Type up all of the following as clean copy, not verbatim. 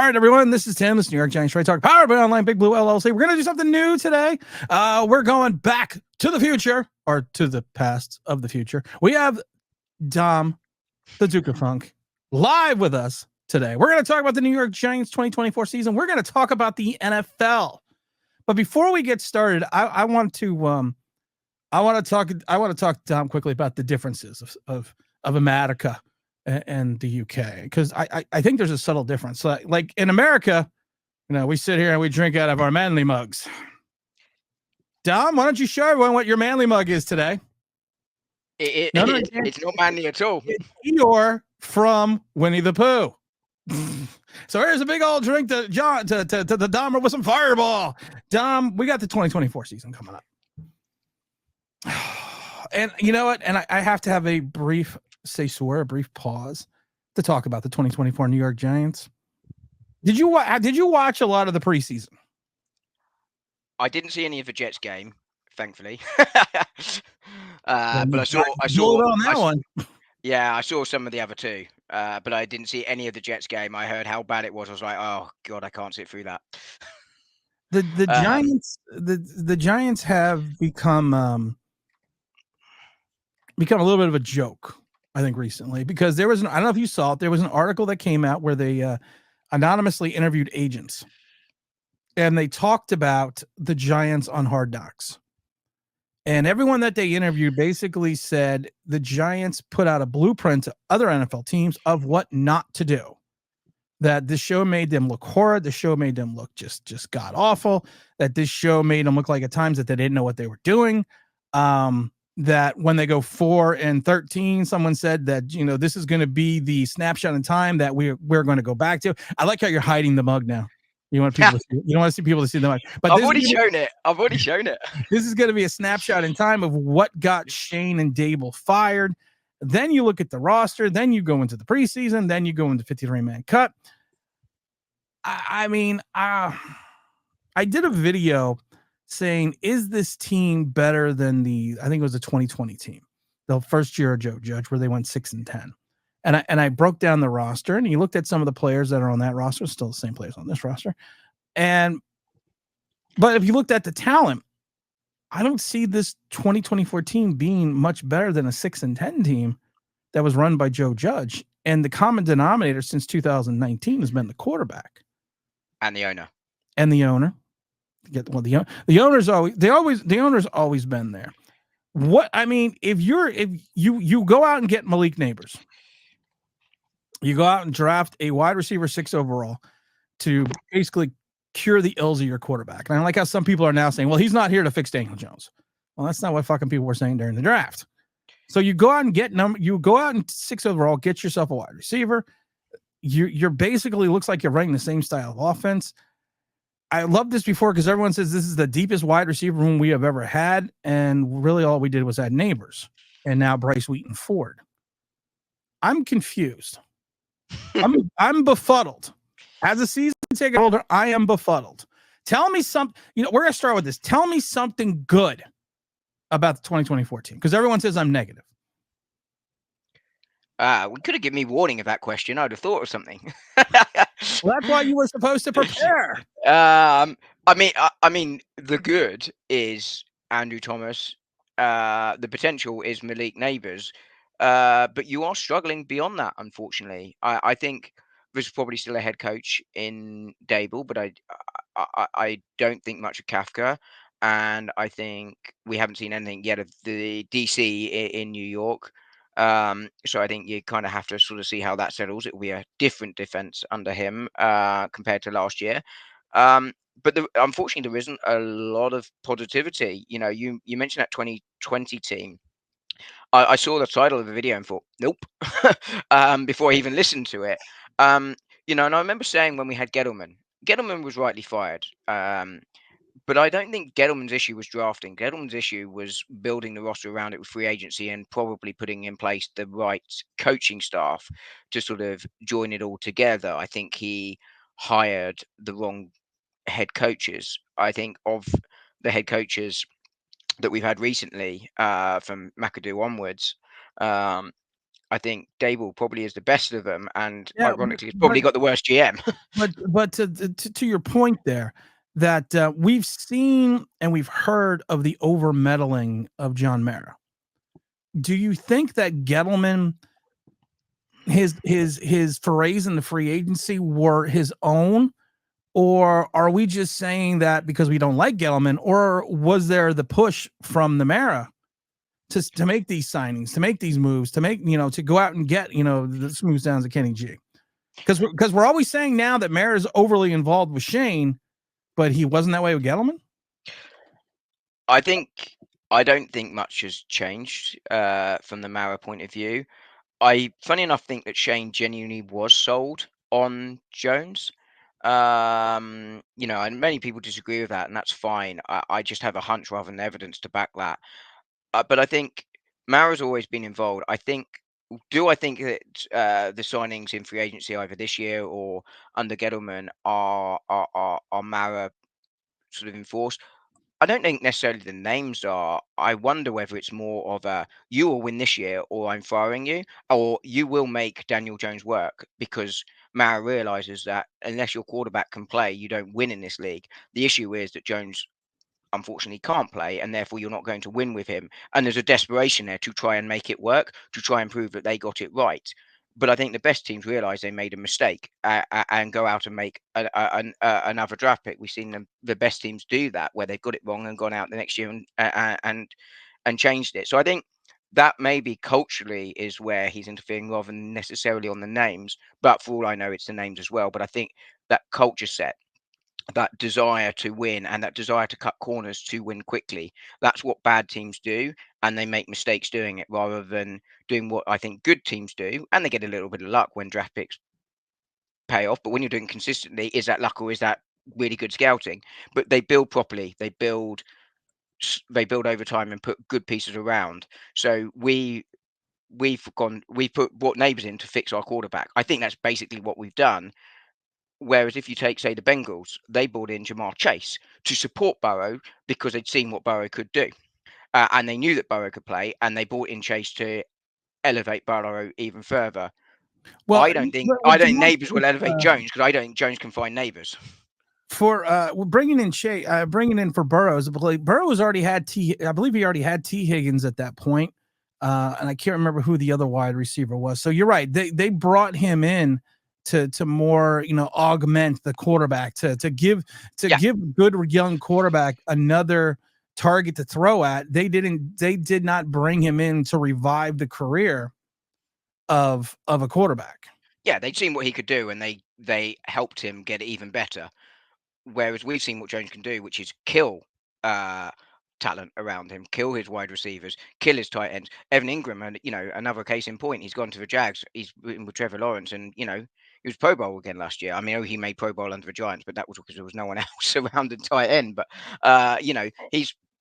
All right, everyone. This is Tim. This is New York Giants Trade Talk, powered by Online Big Blue LLC. We're going to do something new today. We're going back to the future, or to the past of the future. We have Dom, the Duke of Funk, live with us today. We're going to talk about the New York Giants 2024 season. We're going to talk about the NFL. But before we get started, I want to talk to Dom quickly about the differences of America and the UK, because I think there's a subtle difference. Like in America, we sit here and we drink out of our manly mugs. Dom, why don't you show everyone what your manly mug is today? It's not manly at all. It's Eeyore from Winnie the Pooh. So here's a big old drink to John to the Dommer with some Fireball. Dom, we got the 2024 season coming up. And you know what? And I have to have a brief pause to talk about the 2024 New York Giants. Did you watch a lot of the preseason? I didn't see any of the Jets game, thankfully. But I saw on that one. Yeah, I saw some of the other two, but I didn't see any of the Jets game. I heard how bad it was. I was like, oh god, I can't sit through that. The Giants, the Giants have become a little bit of a joke, I think, recently, because I don't know if you saw it, there was an article that came out where they anonymously interviewed agents, and they talked about the Giants on Hard Knocks. And everyone that they interviewed basically said the Giants put out a blueprint to other NFL teams of what not to do. That this show made them look horrid. The show made them look just god awful. That this show made them look like at times that they didn't know what they were doing. That when they go 4-13, someone said that, this is going to be the snapshot in time that we're going to go back to. I like how you're hiding the mug now. You want people to see, you don't want to see people to see the mug. But I've already shown it. This is going to be a snapshot in time of what got Shane and Dable fired. Then you look at the roster. Then you go into the preseason. Then you go into 53-man cut. I did a video saying, is this team better than I think it was the 2020 team, the first year of Joe Judge, where they went 6-10. And I broke down the roster, and you looked at some of the players that are on that roster, still the same players on this roster. But if you looked at the talent, I don't see this 2024 team being much better than a 6-10 team that was run by Joe Judge. And the common denominator since 2019 has been the quarterback and the owner. The owner's always been there. If you go out and get Malik Nabers, you go out and draft a wide receiver 6 overall to basically cure the ills of your quarterback. And I like how some people are now saying, well, he's not here to fix Daniel Jones. Well, that's not what fucking people were saying during the draft. So you go out and you go out in 6 overall, get yourself a wide receiver. You're basically looks like you're running the same style of offense. I love this before because everyone says this is the deepest wide receiver room we have ever had. And really all we did was add Nabers and now Bryce Wheaton Ford. I'm confused. I'm befuddled. As a season ticket holder, I am befuddled. Tell me something. We're going to start with this. Tell me something good about the 2024 team, because everyone says I'm negative. We could have given me warning of that question. I'd have thought of something. Well, that's why you were supposed to prepare. I mean, the good is Andrew Thomas. The potential is Malik Nabers. But you are struggling beyond that, unfortunately. I think there's probably still a head coach in Dable, but I don't think much of Kafka. And I think we haven't seen anything yet of the DC in New York. So I think you kind of have to sort of see how that settles. It will be a different defense under him compared to last year. But unfortunately, there isn't a lot of positivity. You mentioned that 2020 team. I saw the title of the video and thought, nope, before I even listened to it. And I remember saying when we had Gettleman was rightly fired. But I don't think Gettleman's issue was drafting. Gettleman's issue was building the roster around it with free agency and probably putting in place the right coaching staff to sort of join it all together. I think he hired the wrong head coaches. I think of the head coaches that we've had recently, from McAdoo onwards, I think Dable probably is the best of them, and Yeah, ironically, he's probably got the worst GM. but to your point there, that we've seen and we've heard of the over meddling of John Mara. Do you think that Gettleman, his forays in the free agency were his own, or are we just saying that because we don't like Gettleman, or was there the push from the Mara to make these signings, to make these moves, to make, to go out and get, the smooth sounds of Kenny G? Because we're always saying now that Mara is overly involved with Shane, but he wasn't that way with Gettleman. I don't think much has changed from the Mara point of view. Funny enough, think that Shane genuinely was sold on Jones. And many people disagree with that, and that's fine. I just have a hunch rather than evidence to back that. But I think Mara's always been involved. I think that the signings in free agency either this year or under Gettleman are Mara sort of enforced? I don't think necessarily the names are. I wonder whether it's more of a you will win this year or I'm firing you, or you will make Daniel Jones work because Mara realizes that unless your quarterback can play, you don't win in this league. The issue is that Jones unfortunately can't play, and therefore you're not going to win with him. And there's a desperation there to try and make it work, to try and prove that they got it right. But I think the best teams realize they made a mistake and go out and make another draft pick. We've seen the best teams do that, where they've got it wrong and gone out the next year and changed it. So I think that maybe culturally is where he's interfering rather than necessarily on the names. But for all I know, it's the names as well. But I think that culture set, that desire to win and that desire to cut corners to win quickly. That's what bad teams do, and they make mistakes doing it rather than doing what I think good teams do. And they get a little bit of luck when draft picks pay off. But when you're doing consistently, is that luck or is that really good scouting? But they build properly. They build over time and put good pieces around. So we've brought Neighbors in to fix our quarterback. I think that's basically what we've done. Whereas if you take, say, the Bengals, they brought in Jamar Chase to support Burrow because they'd seen what Burrow could do. And they knew that Burrow could play, and they brought in Chase to elevate Burrow even further. Well, I don't think Neighbors will elevate Jones because I don't think Jones can find Neighbors. For bringing in bringing in for Burrows, Burrows already had I believe he already had T Higgins at that point, and I can't remember who the other wide receiver was. So you're right, they brought him in to more augment the quarterback, to give good young quarterback another target to throw at. They did not bring him in to revive the career of a quarterback. Yeah, they'd seen what he could do, and they helped him get it even better. Whereas we've seen what Jones can do, which is kill talent around him, kill his wide receivers, kill his tight ends. Evan Ingram, and another case in point, he's gone to the Jags. He's been with Trevor Lawrence, and he was Pro Bowl again last year. I mean, he made Pro Bowl under the Giants, but that was because there was no one else around the tight end. But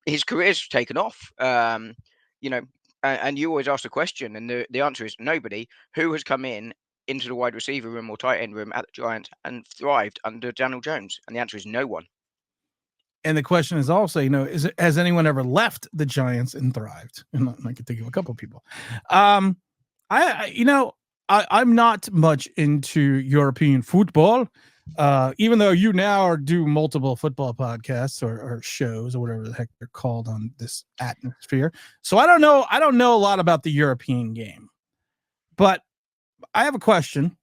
his career's taken off. And you always ask the question, and the answer is nobody. Who has come into the wide receiver room or tight end room at the Giants and thrived under Daniel Jones? And the answer is no one. And the question is also, has anyone ever left the Giants and thrived? And I can think of a couple of people. I'm not much into European football, even though you now do multiple football podcasts or shows or whatever the heck they're called on this atmosphere. So I don't know a lot about the European game, but I have a question.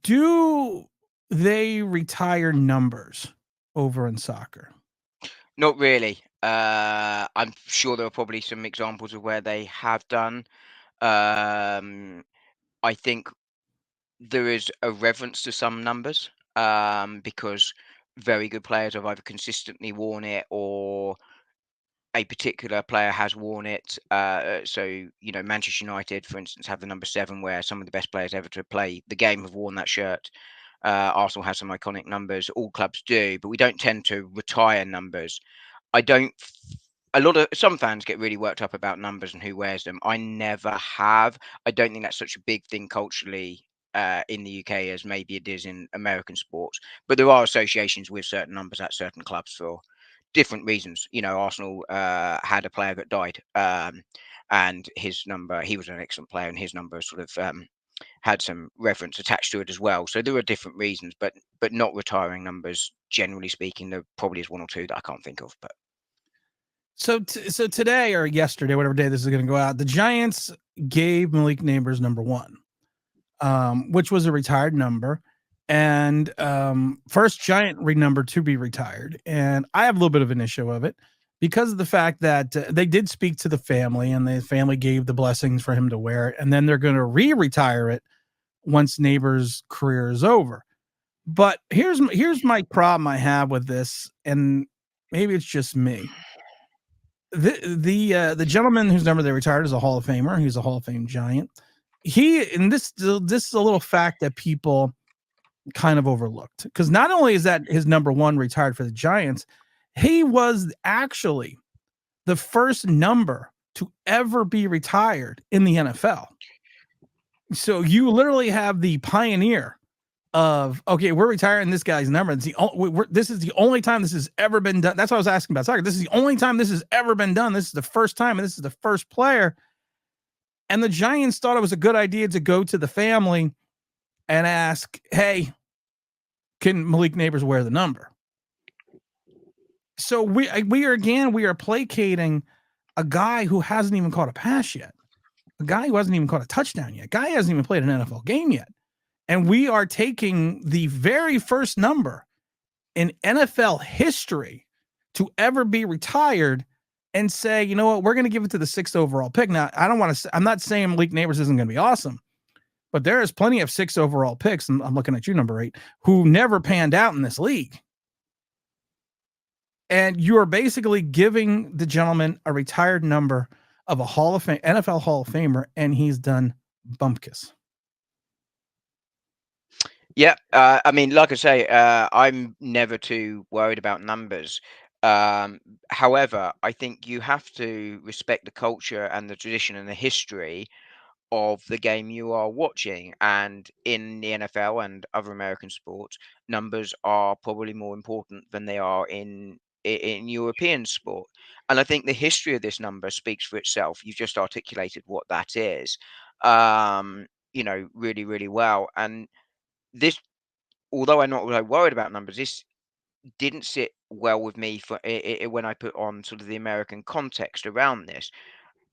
Do they retire numbers over in soccer? Not really. I'm sure there are probably some examples of where they have done. I think there is a reverence to some numbers because very good players have either consistently worn it or a particular player has worn it. So, Manchester United, for instance, have the number 7, where some of the best players ever to play the game have worn that shirt. Arsenal has some iconic numbers. All clubs do, but we don't tend to retire numbers. Some fans get really worked up about numbers and who wears them. I never have. I don't think that's such a big thing culturally in the UK as maybe it is in American sports. But there are associations with certain numbers at certain clubs for different reasons. Arsenal had a player that died, and his number, he was an excellent player, and his number sort of had some reference attached to it as well. So there are different reasons, but not retiring numbers. Generally speaking, there probably is one or two that I can't think of. But so today or yesterday, whatever day this is going to go out, the Giants gave Malik Nabers number 1, which was a retired number, and first Giant number to be retired. And I have a little bit of an issue of it because of the fact that they did speak to the family, and the family gave the blessings for him to wear it, and then they're going to re-retire it once Nabers' career is over. But here's my problem I have with this, and maybe it's just me. The gentleman whose number they retired is a Hall of Famer. He's a Hall of Fame Giant. This is a little fact that people kind of overlooked, because not only is that his number 1 retired for the Giants, he was actually the first number to ever be retired in the NFL. So you literally have the pioneer of, okay, we're retiring this guy's number. This is the only time this has ever been done. That's what I was asking about soccer. This is the only time this has ever been done. This is the first time, and this is the first player. And the Giants thought it was a good idea to go to the family and ask, hey, can Malik Nabers wear the number? So we are placating a guy who hasn't even caught a pass yet, a guy who hasn't even caught a touchdown yet, a guy who hasn't even played an NFL game yet. And we are taking the very first number in NFL history to ever be retired and say, you know what, we're going to give it to the 6th overall pick. Now, I'm not saying Malik Nabers isn't going to be awesome, but there is plenty of 6 overall picks, and I'm looking at you, number 8, who never panned out in this league. And you are basically giving the gentleman a retired number of a Hall of Fame, NFL Hall of Famer, and he's done bumpkiss. Yeah, I mean, like I say, I'm never too worried about numbers. However, I think you have to respect the culture and the tradition and the history of the game you are watching. And in the NFL and other American sports, numbers are probably more important than they are in European sport. And I think the history of this number speaks for itself. You've just articulated what that is, really, really well. And this, although I'm not really worried about numbers, this didn't sit well with me for when I put on sort of the American context around this,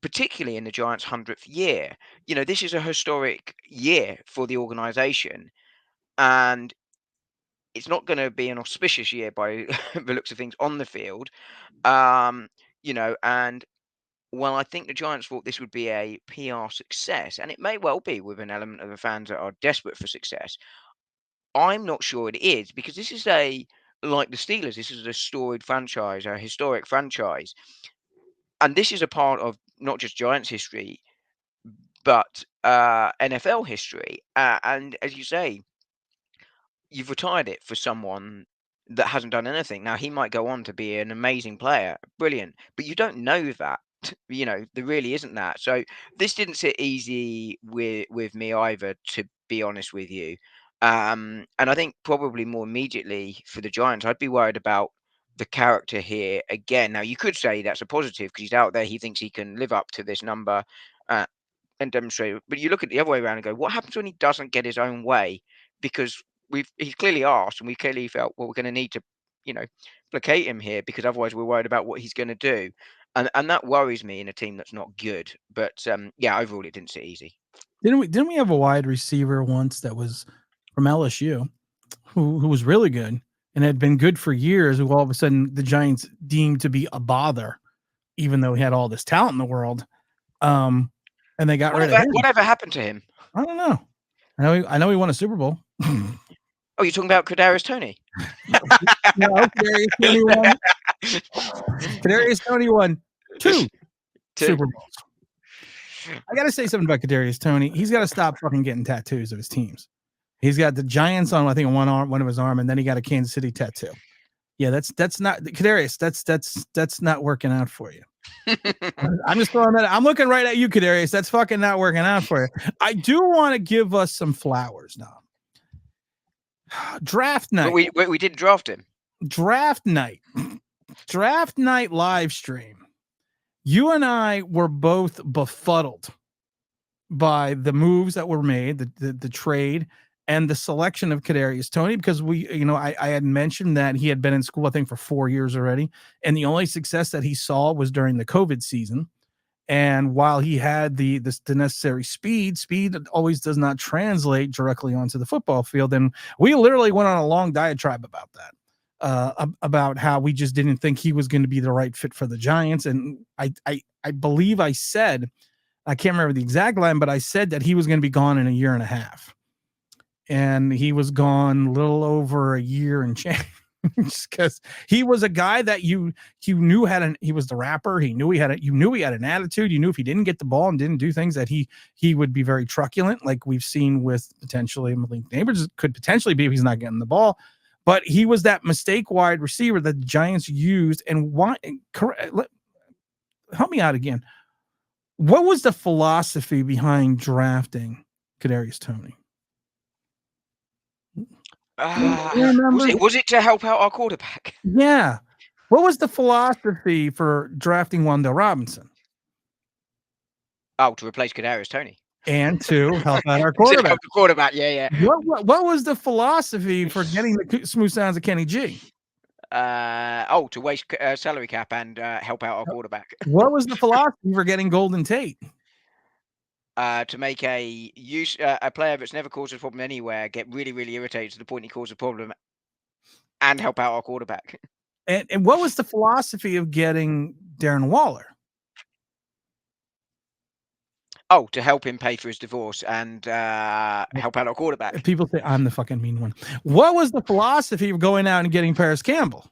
particularly in the Giants' 100th year. This is a historic year for the organization, and it's not going to be an auspicious year by the looks of things on the field. And while I think the Giants thought this would be a PR success, and it may well be with an element of the fans that are desperate for success, I'm not sure it is, because this is like the Steelers, this is a storied franchise, a historic franchise. And this is a part of not just Giants history, but NFL history. And as you say, you've retired it for someone that hasn't done anything. Now, he might go on to be an amazing player, brilliant, but you don't know that. There really isn't that. So this didn't sit easy with me either, to be honest with you. And I think probably more immediately for the Giants, I'd be worried about the character here again. Now, you could say that's a positive because he's out there. He thinks he can live up to this number and demonstrate it. But you look at the other way around and go, what happens when he doesn't get his own way? Because he's clearly asked, and we clearly felt, well, we're going to need to, placate him here, because otherwise we're worried about what he's going to do. And that worries me in a team that's not good. But overall, it didn't sit easy. Didn't we have a wide receiver once that was from LSU who was really good and had been good for years, who all of a sudden the Giants deemed to be a bother, even though he had all this talent in the world? And they got rid of him. Whatever happened to him? I don't know. I know he won a Super Bowl. Oh, you're talking about Kadarius Toney? No, Kadarius Toney won. Kadarius Toney won 2 Super Bowls. I got to say something about Kadarius Toney. He's got to stop fucking getting tattoos of his teams. He's got the Giants on, I think, one of his arm, and then he got a Kansas City tattoo. Yeah, that's not Kadarius. That's not working out for you. I'm just throwing that. I'm looking right at you, Kadarius. That's fucking not working out for you. I do want to give us some flowers now. Draft night. But we didn't draft him. Draft night live stream. You and I were both befuddled by the moves that were made, the trade, and the selection of Kadarius Toney, because I had mentioned that he had been in school, I think, for 4 years already, and the only success that he saw was during the COVID season. And while he had the necessary speed always does not translate directly onto the football field. And we literally went on a long diatribe about that, about how we just didn't think he was going to be the right fit for the Giants. And I believe I said, I can't remember the exact line, but I said that he was going to be gone in a year and a half. And he was gone a little over a year and change. Because he was a guy that you knew he was the rapper. You knew he had an attitude. You knew if he didn't get the ball and didn't do things that he would be very truculent, like we've seen with potentially Malik Nabers could potentially be if he's not getting the ball. But he was that mistake wide receiver that the Giants used. And help me out again. What was the philosophy behind drafting Kadarius Toney? Was it to help out our quarterback? Yeah. What was the philosophy for drafting Wan'Dale Robinson? Oh, to replace Kadarius Toney. And to help out our quarterback. Help the quarterback, yeah. What was the philosophy for getting the smooth sounds of Kenny G? To waste salary cap and help out our quarterback. What was the philosophy for getting Golden Tate? To make a player that's never caused a problem anywhere get really, really irritated to the point he caused a problem and help out our quarterback. And what was the philosophy of getting Darren Waller? Oh, to help him pay for his divorce and help out our quarterback. People say I'm the fucking mean one. What was the philosophy of going out and getting Paris Campbell?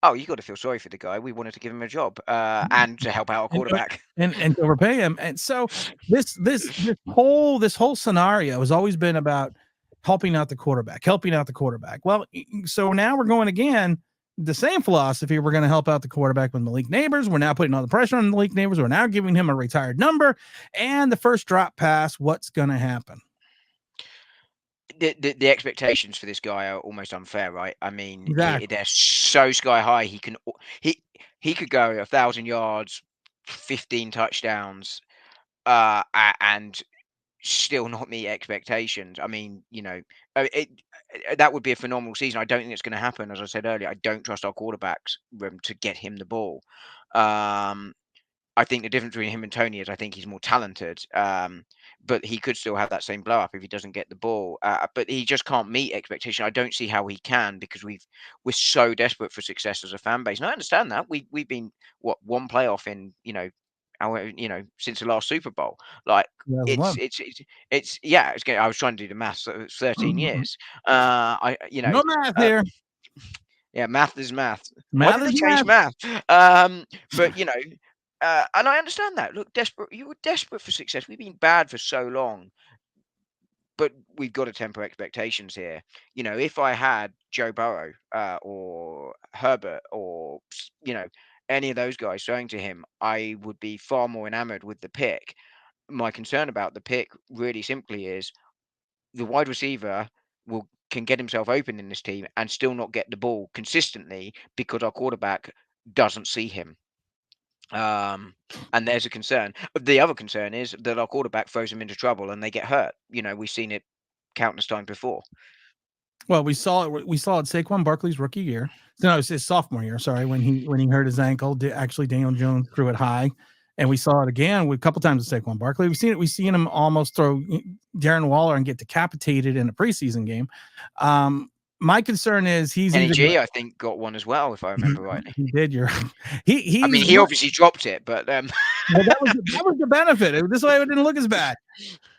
Oh, you got to feel sorry for the guy. We wanted to give him a job and to help out our quarterback and to overpay him. And so this whole scenario has always been about helping out the quarterback. Well, so now we're going again. The same philosophy. We're going to help out the quarterback with Malik Nabers. We're now putting all the pressure on Malik Nabers. We're now giving him a retired number and the first drop pass. What's going to happen? The expectations for this guy are almost unfair, right? I mean, exactly. They're so sky high. He could go 1,000 yards, 15 touchdowns, and still not meet expectations. I mean, that would be a phenomenal season. I don't think it's going to happen. As I said earlier, I don't trust our quarterbacks to get him the ball. I think the difference between him and Toney is I think he's more talented, but he could still have that same blow up if he doesn't get the ball. But he just can't meet expectation. I don't see how he can because we're so desperate for success as a fan base. And I understand that we've been one playoff in since the last Super Bowl. Like it's I was trying to do the math. So it's 13 years. No math here. Yeah, math is math. Why did they change math? But and I understand that. Look, you were desperate for success. We've been bad for so long, but we've got to temper expectations here. If I had Joe Burrow or Herbert or any of those guys throwing to him, I would be far more enamored with the pick. My concern about the pick really simply is the wide receiver can get himself open in this team and still not get the ball consistently because our quarterback doesn't see him. And there's a concern. The other concern is that our quarterback throws them into trouble and they get hurt. We've seen it countless times before. Well, we saw it Saquon Barkley's rookie year. No, it was his sophomore year. Sorry, when he hurt his ankle. Actually, Daniel Jones threw it high, and we saw it again a couple times with Saquon Barkley. We've seen him almost throw Darren Waller and get decapitated in a preseason game. My concern is NG, I think, got one as well, if I remember rightly. He did. He obviously dropped it, but well, that was the benefit. This way, it didn't look as bad.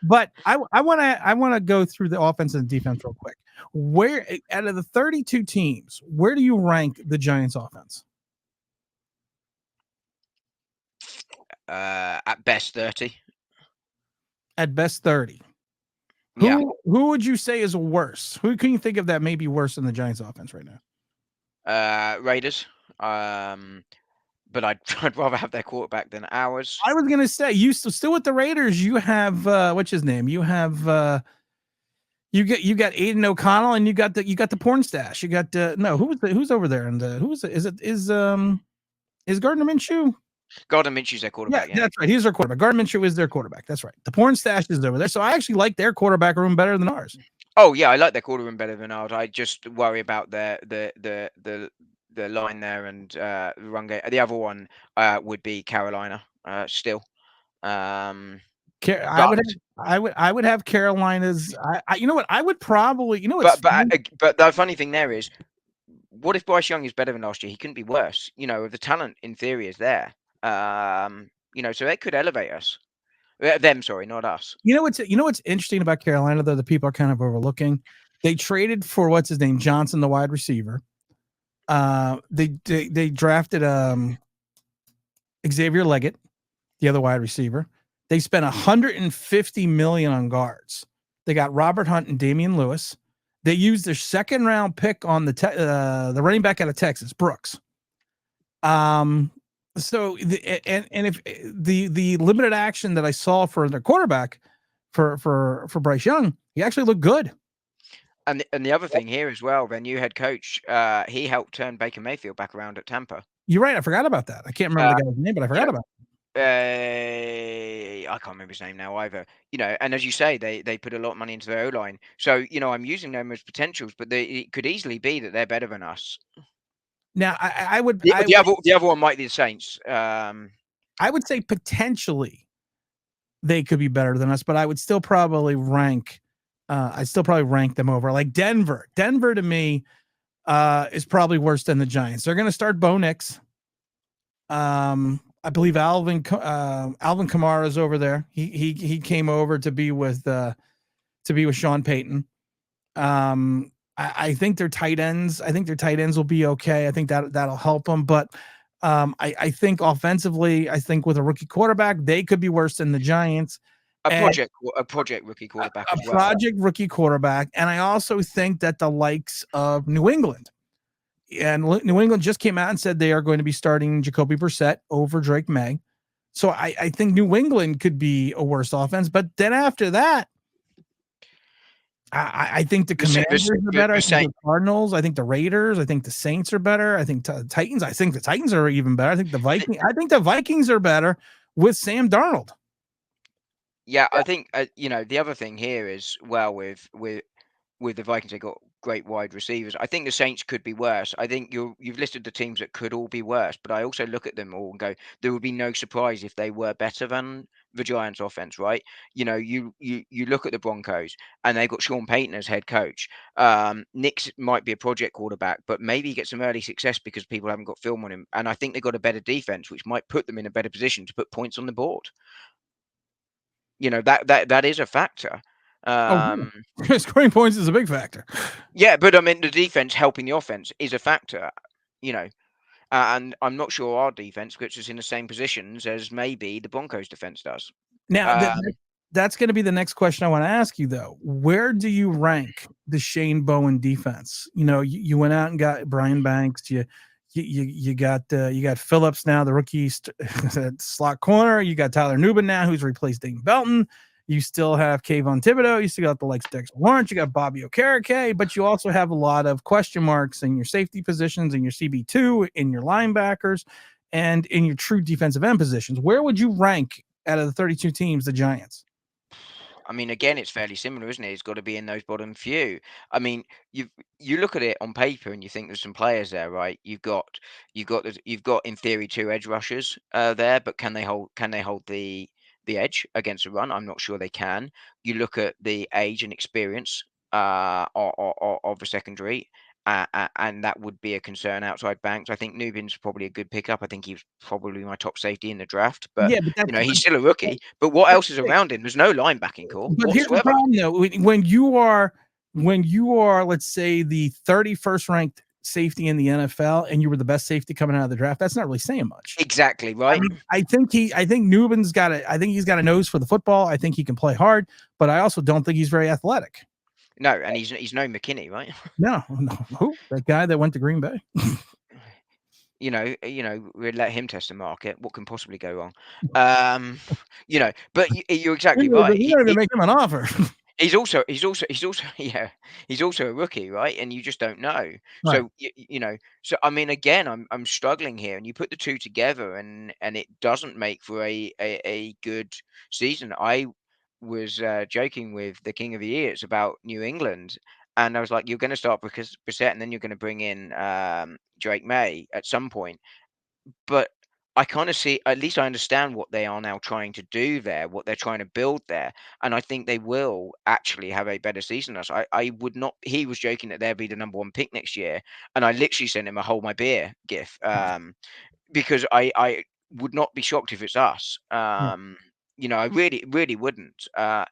But I want to go through the offense and defense real quick. Where out of the 32 teams, where do you rank the Giants' offense? At best 30. At best 30. Yeah. Who would you say is worse? Who can you think of that may be worse than the Giants' offense right now? Raiders. But I'd rather have their quarterback than ours. I was gonna say, still with the Raiders. You have what's his name? You have you got Aiden O'Connell, and you got the porn stash. You got who's over there? And is Is Gardner Minshew? Gardner Minshew's their Yeah, quarterback. Yeah. that's right. He's their quarterback. Gardner Minshew is their quarterback. That's right. The porn stash is over there. So I actually like their quarterback room better than ours. Oh yeah, I like their quarter room better than ours. I just worry about the line there and the run game. The other one would be Carolina still. Um, I but would I would have Carolina's. You know what? I would probably. You know what's funny? but the funny thing there is, what if Bryce Young is better than last year? He couldn't be worse. You know, the talent in theory is there. You know, so it could elevate us. Them, sorry, not us. You know what's interesting about Carolina though, the people are kind of overlooking. They traded for what's his name, Johnson, the wide receiver. They drafted Xavier Leggett, the other wide receiver. They spent $150 million on guards. They got Robert Hunt and Damian Lewis. They used their second round pick on the running back out of Texas, Brooks. So if the limited action that I saw for their quarterback for Bryce Young, he actually looked good. And the other thing here as well, their new head coach, he helped turn Baker Mayfield back around at Tampa. You're right. I forgot about that. I can't remember the guy's name, but I forgot about it. I can't remember his name now either. You know, and as you say, they put a lot of money into their O-line. So, you know, I'm using them as potentials, but it could easily be that they're better than us. Now, I would. The other one might be the Saints. I would say potentially they could be better than us, but I would still probably rank. I'd still probably rank them over like Denver. Denver to me is probably worse than the Giants. They're going to start Bo Nix. I believe Alvin Kamara is over there. He came over to be with Sean Payton. I think their tight ends. I think their tight ends will be okay. I think that'll help them. But I think offensively, I think with a rookie quarterback, they could be worse than the Giants. A project rookie quarterback as well. Project rookie quarterback, and I also think that the likes of New England. And New England just came out and said they are going to be starting Jacoby Brissett over Drake May. So I think New England could be a worse offense. But then after that, I think the Commanders are better. I think the Cardinals. I think the Raiders. I think the Saints are better. I think the Titans. I think the Titans are even better. I think the Vikings. I think the Vikings are better with Sam Darnold. Yeah, I think you know, the other thing here is, well, with the Vikings, they got great wide receivers. I think the Saints could be worse. I think you've listed the teams that could all be worse, but I also look at them all and go, there would be no surprise if they were better than the Giants offense, right? You know, you look at the Broncos and they've got Sean Payton as head coach. Nick might be a project quarterback, but maybe he gets some early success because people haven't got film on him. And I think they've got a better defense, which might put them in a better position to put points on the board. You know, that is a factor. Scoring points is a big factor. Yeah, but I mean, the defense helping the offense is a factor, you know, and I'm not sure our defense puts us in the same positions as maybe the Broncos defense does. Now, that's going to be the next question I want to ask you, though. Where do you rank the Shane Bowen defense? You know, you went out and got Brian Banks. You got Phillips now, the rookie slot corner. You got Tyler Nubin now, who's replaced Dane Belton. You still have Kayvon Thibodeau. You still got the likes of Dexter Lawrence. You got Bobby Okereke, but you also have a lot of question marks in your safety positions, in your CB2, in your linebackers, and in your true defensive end positions. Where would you rank out of the 32 teams the Giants? I mean, again, it's fairly similar, isn't it? It's got to be in those bottom few. I mean, you look at it on paper and you think there's some players there, right? You've got in theory 2 edge rushers there, but can they hold the edge against a run? I'm not sure they can. You look at the age and experience of the secondary, and that would be a concern outside Banks. I think Nubin's probably a good pickup. I think he's probably my top safety in the draft, but, you know, he's still a rookie. But what else is around him? There's no linebacking core But here's the problem, though. When you are, let's say, the 31st ranked safety in the NFL and you were the best safety coming out of the draft, that's not really saying much. Exactly, right? I think Nubin's got he's got a nose for the football. I think he can play hard, but I also don't think he's very athletic. No, and he's no McKinney, right? No. Who? That guy that went to Green Bay. You know, we'd let him test the market. What can possibly go wrong? You know, but you're exactly right. You're going to make him an offer. he's also yeah, he's also a rookie, right? And you just don't know. Right. So so I mean, again, I'm struggling here, and you put the two together, and it doesn't make for a good season. I was joking with the King of the Ears about New England, and I was like, you're going to start because Brissett, and then you're going to bring in Drake May at some point. But I kind of see, at least I understand what they are now trying to do there, what they're trying to build there. And I think they will actually have a better season than us. I would not, he was joking that they'll be the number one pick next year. And I literally sent him a hold my beer gif because I would not be shocked if it's us. Yeah. I really, really wouldn't. I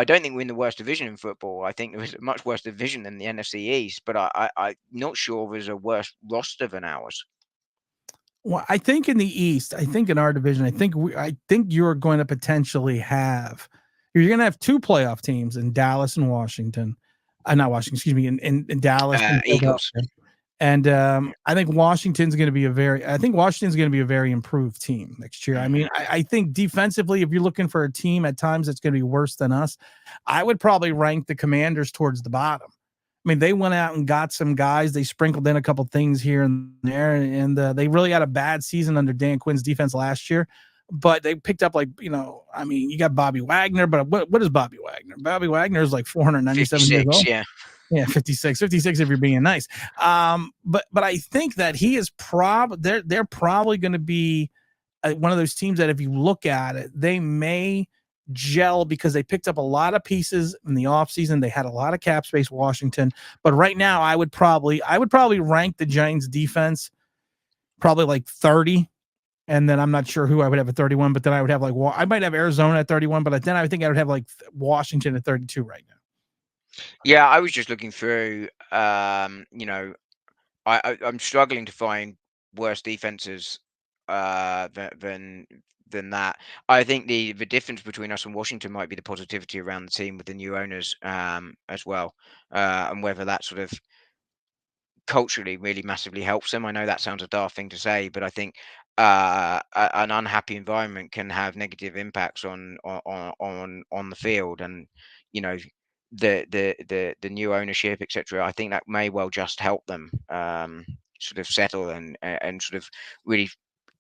don't think we're in the worst division in football. I think there is a much worse division than the NFC East, but I'm not sure there's a worse roster than ours. Well, I think in the East, I think in our division, I think you're going to potentially have you're going to have two playoff teams in Dallas and Washington. Not Washington, excuse me, in Dallas and Eagles. Philadelphia. And I think Washington's going to be a very improved team next year. I mean, I think defensively, if you're looking for a team at times that's going to be worse than us, I would probably rank the Commanders towards the bottom. I mean, they went out and got some guys. They sprinkled in a couple things here and there, and they really had a bad season under Dan Quinn's defense last year. But they picked up I mean, you got Bobby Wagner, but what is Bobby Wagner? Bobby Wagner is like 497 years 56, old. yeah. Yeah, 56 if you're being nice. But I think that he is they're probably going to be one of those teams that if you look at it, they may gel because they picked up a lot of pieces in the offseason. They had a lot of cap space, Washington. But right now, I would probably rank the Giants defense probably like 30. And then I'm not sure who I would have at 31, but then I would have I might have Arizona at 31, but then I think I would have like Washington at 32 right now. Yeah, I was just looking through. I'm struggling to find worse defenses than that. I think the difference between us and Washington might be the positivity around the team with the new owners as well, and whether that sort of culturally really massively helps them. I know that sounds a daft thing to say, but I think an unhappy environment can have negative impacts on the field, and you know the new ownership, etc. I think that may well just help them sort of settle and sort of really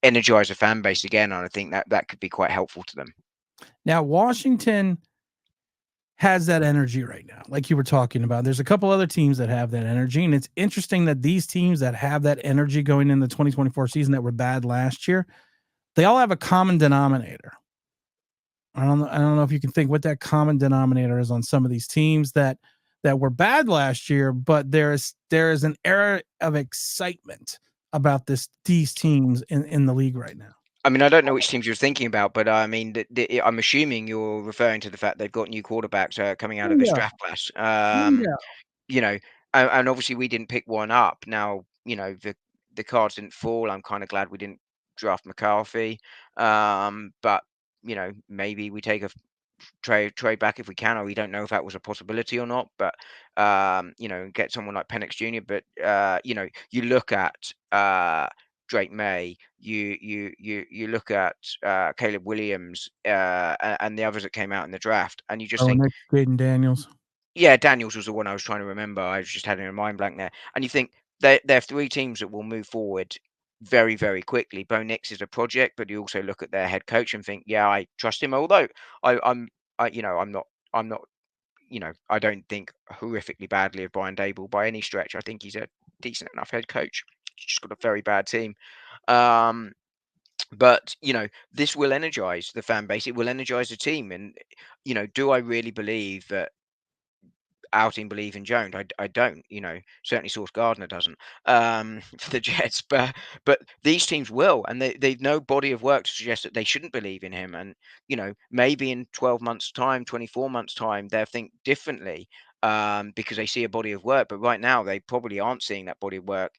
energize a fan base again, and I think that could be quite helpful to them. Now, Washington has that energy right now, like you were talking about. There's a couple other teams that have that energy, and it's interesting that these teams that have that energy going in the 2024 season that were bad last year, they all have a common denominator. I don't know if you can think what that common denominator is on some of these teams that were bad last year, but there is an era of excitement about these teams in the league right now. I mean, I don't know which teams you're thinking about, but I mean, I'm assuming you're referring to the fact they've got new quarterbacks coming out of this Yeah, draft class. yeah. You know, and obviously we didn't pick one up. Now, the cards didn't fall. I'm kind of glad we didn't draft McCarthy. But maybe we take a trade back if we can, or we don't know if that was a possibility or not. But get someone like Penix Jr. But you look at Drake May, you look at Caleb Williams, and the others that came out in the draft, and you just Oh, think, next Jaden Daniels. yeah, Daniels was the one I was trying to remember. I was just having a mind blank there. And you think there are three teams that will move forward very, very quickly. Bo Nix is a project, but you also look at their head coach and think, yeah, I trust him. Although I'm not, I don't think horrifically badly of Brian Dable by any stretch. I think he's a decent enough head coach. He's just got a very bad team. But this will energize the fan base. It will energize the team. And do I really believe that our team believe in Jones? I don't. Certainly Sauce Gardner doesn't for the Jets, but these teams will, and they've no body of work to suggest that they shouldn't believe in him. And maybe in 12 months' time, 24 months' time, they'll think differently because they see a body of work. But right now, they probably aren't seeing that body of work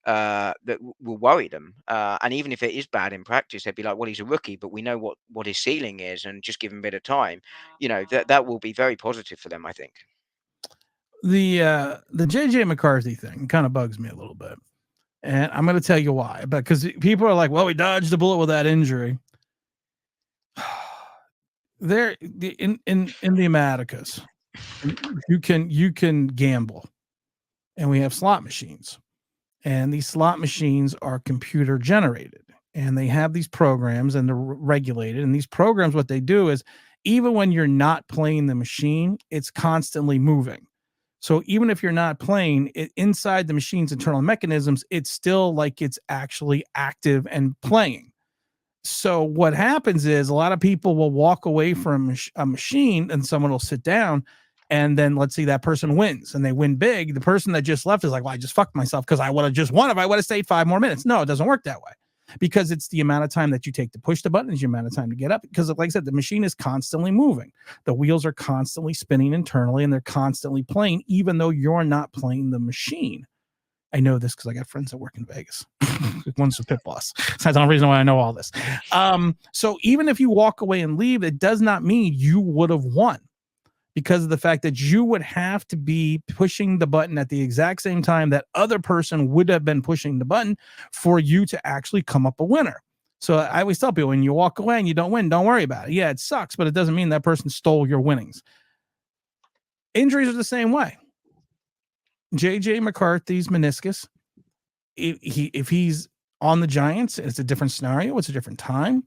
that will worry them. And even if it is bad in practice, they'd be like, "Well, he's a rookie, but we know what his ceiling is, and just give him a bit of time." That will be very positive for them, I think. The JJ McCarthy thing kind of bugs me a little bit. And I'm going to tell you why. Because people are like, well, we dodged the bullet with that injury. there in the Americas, you can gamble, and we have slot machines, and these slot machines are computer generated, and they have these programs, and they're regulated. And these programs, what they do is, even when you're not playing the machine, it's constantly moving. So even if you're not playing it inside the machine's internal mechanisms, it's still like it's actually active and playing. So what happens is, a lot of people will walk away from a machine, and someone will sit down, and then let's see, that person wins and they win big. The person that just left is like, well, I just fucked myself because I would have just won if I would have stayed 5 more minutes. No, it doesn't work that way, because it's the amount of time that you take to push the button is the amount of time to get up. Because like I said, the machine is constantly moving. The wheels are constantly spinning internally, and they're constantly playing, even though you're not playing the machine. I know this because I got friends that work in Vegas. One's a pit boss. So that's the reason why I know all this. So even if you walk away and leave, it does not mean you would have won, because of the fact that you would have to be pushing the button at the exact same time that other person would have been pushing the button for you to actually come up a winner. So I always tell people, when you walk away and you don't win, don't worry about it. Yeah, it sucks, but it doesn't mean that person stole your winnings. Injuries are the same way. JJ McCarthy's meniscus, if he's on the Giants, it's a different scenario, it's a different time,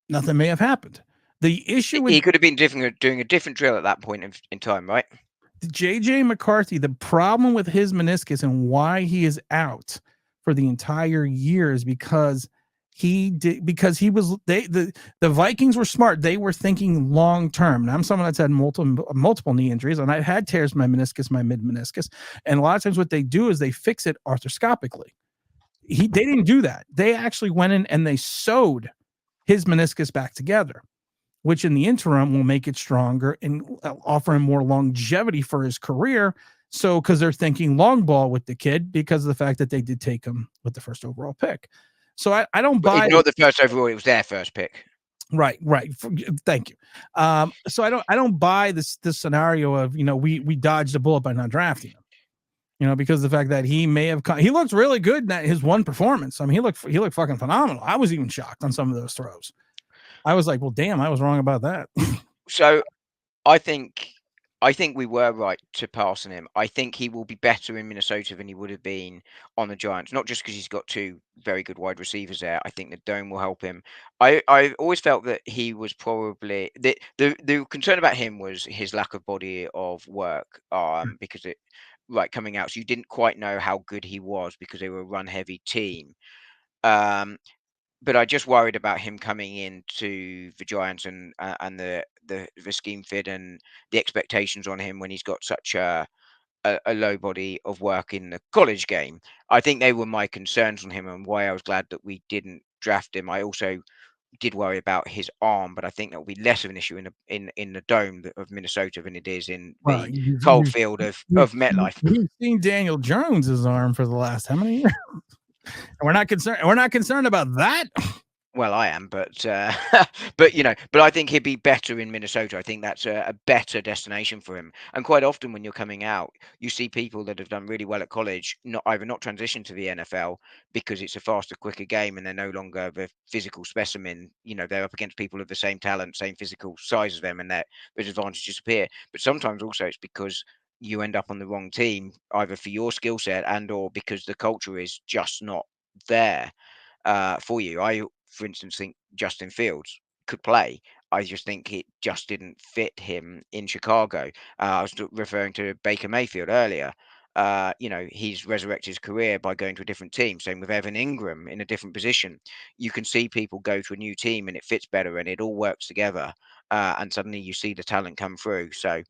nothing may have happened. The issue with He could have been doing a different drill at that point in time, right? JJ McCarthy, the problem with his meniscus and why he is out for the entire year is because the Vikings were smart. They were thinking long term. And I'm someone that's had multiple knee injuries, and I've had tears in my meniscus, my mid meniscus. And a lot of times what they do is they fix it arthroscopically. They didn't do that. They actually went in and they sewed his meniscus back together, which in the interim will make it stronger and offer him more longevity for his career. So, because they're thinking long ball with the kid, because of the fact that they did take him with the first overall pick. So I don't buy. Not the first overall; it was their first pick. Right. Thank you. So I don't buy this scenario of, we dodged a bullet by not drafting him. Because of the fact that he may have he looked really good in that his one performance. I mean, he looked fucking phenomenal. I was even shocked on some of those throws. I was like, well, damn, I was wrong about that. So I think we were right to pass on him. I think he will be better in Minnesota than he would have been on the Giants, not just because he's got 2 very good wide receivers there. I think the dome will help him. I always felt that he was probably the concern about him was his lack of body of work, because coming out, so you didn't quite know how good he was because they were a run heavy team. But I just worried about him coming into the Giants and the scheme fit and the expectations on him when he's got such a low body of work in the college game. I think they were my concerns on him and why I was glad that we didn't draft him. I also did worry about his arm, but I think that will be less of an issue in the dome of Minnesota than it is in Well, the cold field of MetLife. We've seen Daniel Jones's arm for the last how many years? And we're not concerned about that. Well, I am, but but I think he'd be better in Minnesota. I think that's a better destination for him. And quite often, when you're coming out, you see people that have done really well at college not transition to the NFL because it's a faster, quicker game, and they're no longer the physical specimen. They're up against people of the same talent, same physical size as them, and their advantages appear. But sometimes also it's because you end up on the wrong team, either for your skill set or because the culture is just not there for you. I, for instance, think Justin Fields could play. I just think it just didn't fit him in Chicago. I was referring to Baker Mayfield earlier. He's resurrected his career by going to a different team. Same with Evan Ingram in a different position. You can see people go to a new team and it fits better and it all works together. And suddenly you see the talent come through. So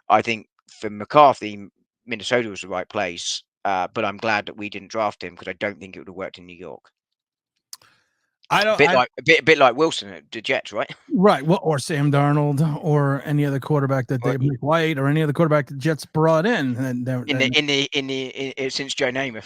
I think for McCarthy, Minnesota was the right place. But I'm glad that we didn't draft him because I don't think it would have worked in New York. A bit like Wilson at the Jets, right? Right. Well, or Sam Darnold, or any other quarterback that they White, or any other quarterback the Jets brought in. And since Joe Namath.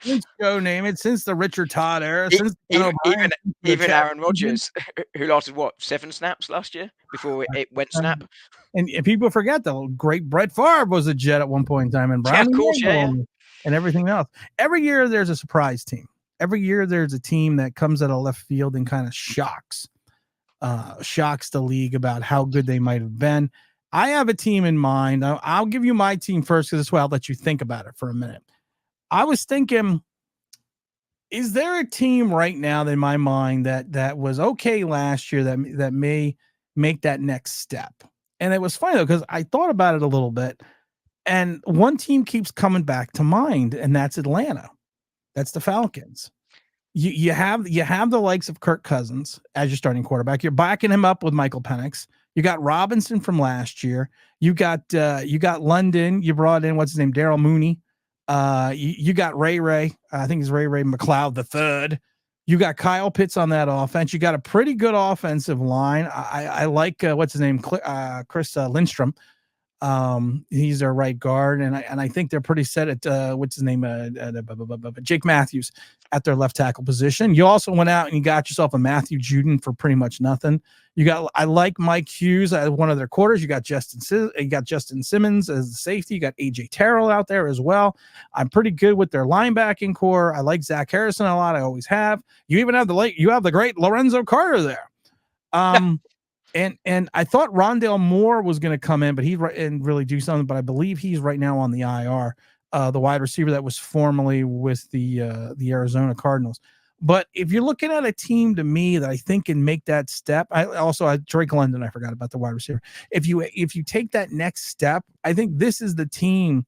Since Joe Namath, since the Richard Todd era, even Aaron Rodgers, who lasted 7 snaps last year before it went snap. And people forget the great Brett Favre was a Jet at one point in time, and Brown, of course, and everything else. Every year there's a surprise team. Every year there's a team that comes out of left field and kind of shocks. shocks the league about how good they might have been. I have a team in mind. I'll give you my team first because this way I'll let you think about it for a minute. I was thinking, is there a team right now in my mind that was okay last year that may make that next step? And it was funny though because I thought about it a little bit, and one team keeps coming back to mind, and that's Atlanta. That's the Falcons. You have the likes of Kirk Cousins as your starting quarterback. You're backing him up with Michael Penix. You got Robinson from last year. You got London. You brought in what's his name, Daryl Mooney. You got Ray. I think it's Ray McLeod the third. You got Kyle Pitts on that offense. You got a pretty good offensive line. I like what's his name, Chris Lindstrom. He's their right guard, and I think they're pretty set at what's his name, Jake Matthews at their left tackle position. You also went out and you got yourself a Matthew Judon for pretty much nothing. I like Mike Hughes as one of their quarters. You got Justin Simmons as the safety. You got AJ Terrell out there as well. I'm pretty good with their linebacking core. I like Zach Harrison a lot. I always have. You even have the great Lorenzo Carter there. And I thought Rondale Moore was going to come in, but and really do something. But I believe he's right now on the IR, the wide receiver that was formerly with the Arizona Cardinals. But if you're looking at a team to me that I think can make that step, Drake London. I forgot about the wide receiver. If you take that next step, I think this is the team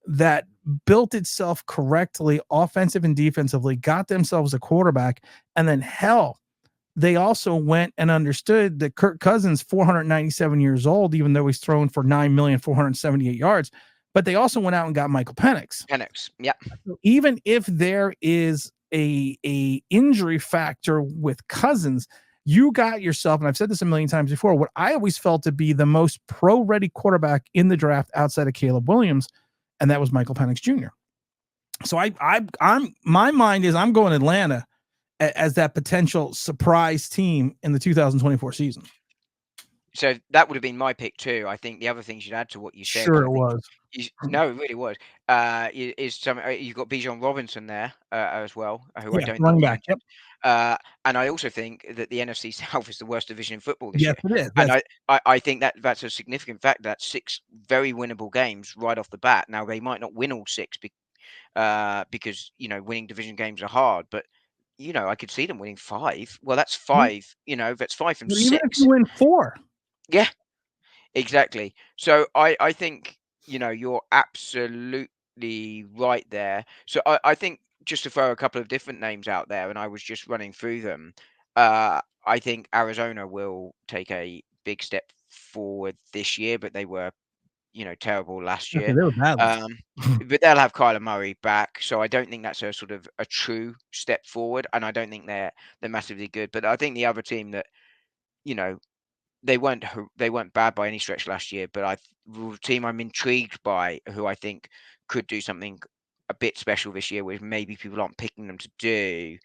that built itself correctly, offensive and defensively, got themselves a quarterback, and then they also went and understood that Kirk Cousins, 497 years old, even though he's thrown for 9,478 yards, but they also went out and got Michael Penix. Yeah. Even if there is a injury factor with Cousins, you got yourself, and I've said this a million times before, what I always felt to be the most pro-ready quarterback in the draft outside of Caleb Williams, and that was Michael Penix Jr. So my mind is I'm going Atlanta as that potential surprise team in the 2024 season. So that would have been my pick too. I think the other things you'd add to what you said. Sure, it was. No, it really was. Is some you've got Bijan Robinson there as well, who I don't running think back. Yep. and I also think that the NFC South is the worst division in football this Yes, year. it is. And I think that's a significant fact. That's 6 very winnable games right off the bat. Now they might not win all 6 because winning division games are hard, but I could see them winning 5. Well, that's 5. That's 5 from But 6. even if you win 4, Yeah, exactly. So I think you're absolutely right there. So I think just to throw a couple of different names out there, and I was just running through them. I think Arizona will take a big step forward this year, but they were terrible last okay, year. they were bad. But they'll have Kyler Murray back, so I don't think that's a sort of a true step forward, and I don't think they're massively good. But I think the other team that you know they weren't bad by any stretch last year, but the team I'm intrigued by, who I think could do something a bit special this year, which maybe people aren't picking them to do,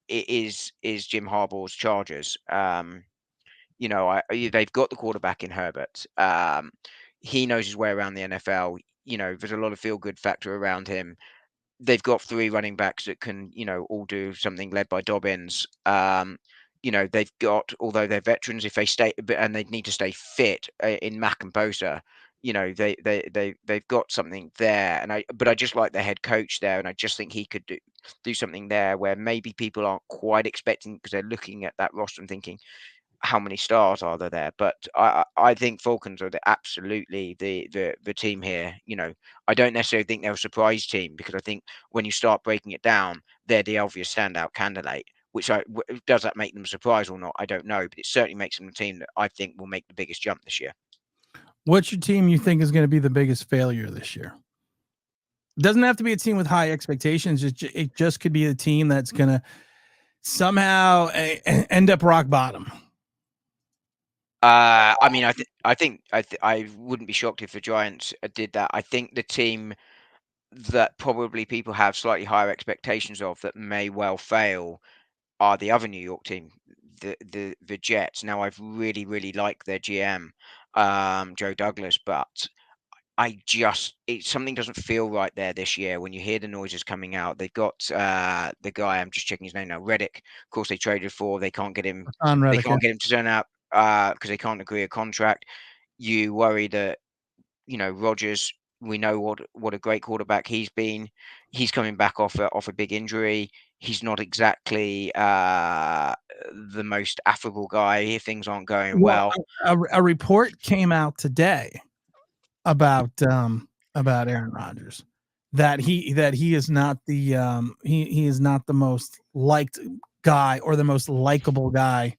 is Jim Harbaugh's Chargers. They've got the quarterback in Herbert. He knows his way around the NFL. There's a lot of feel good factor around him. They've got 3 running backs that can, all do something led by Dobbins. They've got, although they're veterans, if they stay, and they need to stay fit in Mack and Bosa, they've got something there. But I just like their head coach there, and I just think he could do something there where maybe people aren't quite expecting because they're looking at that roster and thinking, how many stars are there? But I think Falcons are absolutely the team here. I don't necessarily think they're a surprise team because I think when you start breaking it down, they're the obvious standout candidate. Does that make them a surprise or not? I don't know, but it certainly makes them a team that I think will make the biggest jump this year. What's your team you think is going to be the biggest failure this year? Doesn't have to be a team with high expectations. It just could be a team that's going to somehow end up rock bottom. I wouldn't be shocked if the Giants did that. I think the team that probably people have slightly higher expectations of that may well fail are the other New York team, the Jets. Now, I've really, really liked their GM, Joe Douglas, but something doesn't feel right there this year when you hear the noises coming out. They've got the guy, I'm just checking his name now, Reddick. Of course, they traded for. They can't get him. On They Reddick, can't get him to turn up because they can't agree a contract. You worry that Rodgers. We know what a great quarterback he's been. He's coming back off a big injury. He's not exactly the most affable guy. If things aren't going well, a report came out today about Aaron Rodgers that he is not the he is not the most liked guy or the most likable guy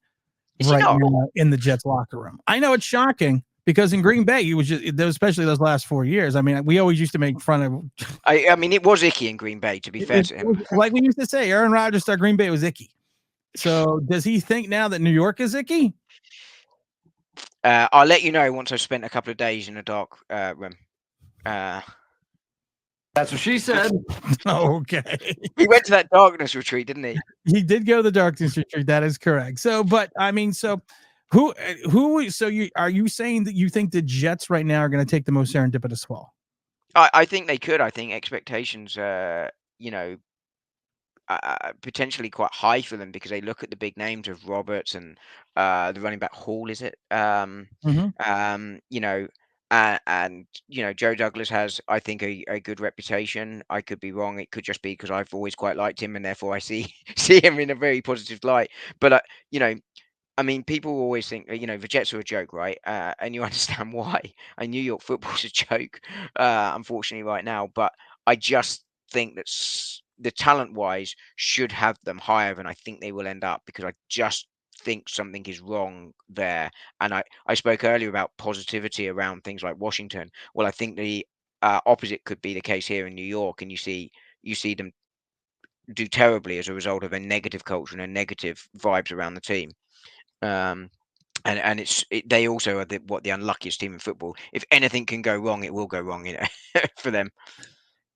right now in the Jets locker room. I know it's shocking because in Green Bay, he was just, especially those last 4 years. I mean, we always used to make fun of. I mean, it was icky in Green Bay, to be fair to him. Like we used to say, Aaron Rodgers thought Green Bay was icky. So does he think now that New York is icky? I'll let you know once I've spent a couple of days in a dark room. That's what she said. Okay. He went to that darkness retreat, didn't he? He did go to the darkness retreat. That is correct. So, but I mean, so who, so are you saying that you think the Jets right now are going to take the most serendipitous fall? I think they could. I think expectations, potentially quite high for them because they look at the big names of Roberts and the running back Hall, is it? And Joe Douglas has, I think, a good reputation. I could be wrong. It could just be because I've always quite liked him, and therefore I see him in a very positive light. But I mean, people always think the Jets are a joke, right? And you understand why. And New York football's a joke, unfortunately, right now. But I just think that the talent-wise should have them higher than I think they will end up because I just think something is wrong there. And I spoke earlier about positivity around things like Washington. Well, I think the opposite could be the case here in New York, and you see them do terribly as a result of a negative culture and a negative vibes around the team. And they also are the unluckiest team in football. If anything can go wrong, it will go wrong, for them.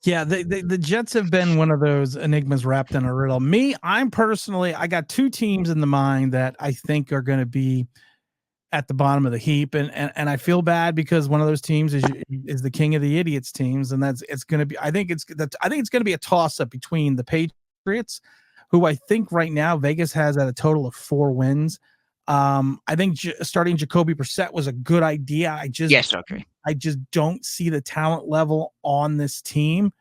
Yeah, the Jets have been one of those enigmas wrapped in a riddle. I got two teams in the mind that I think are going to be at the bottom of the heap, and I feel bad because one of those teams is the king of the idiots teams, and it's going to be. I think it's going to be a toss up between the Patriots, who I think right now Vegas has at a total of 4 wins. I think starting Jacoby Brissett was a good idea. I just don't see the talent level on this team.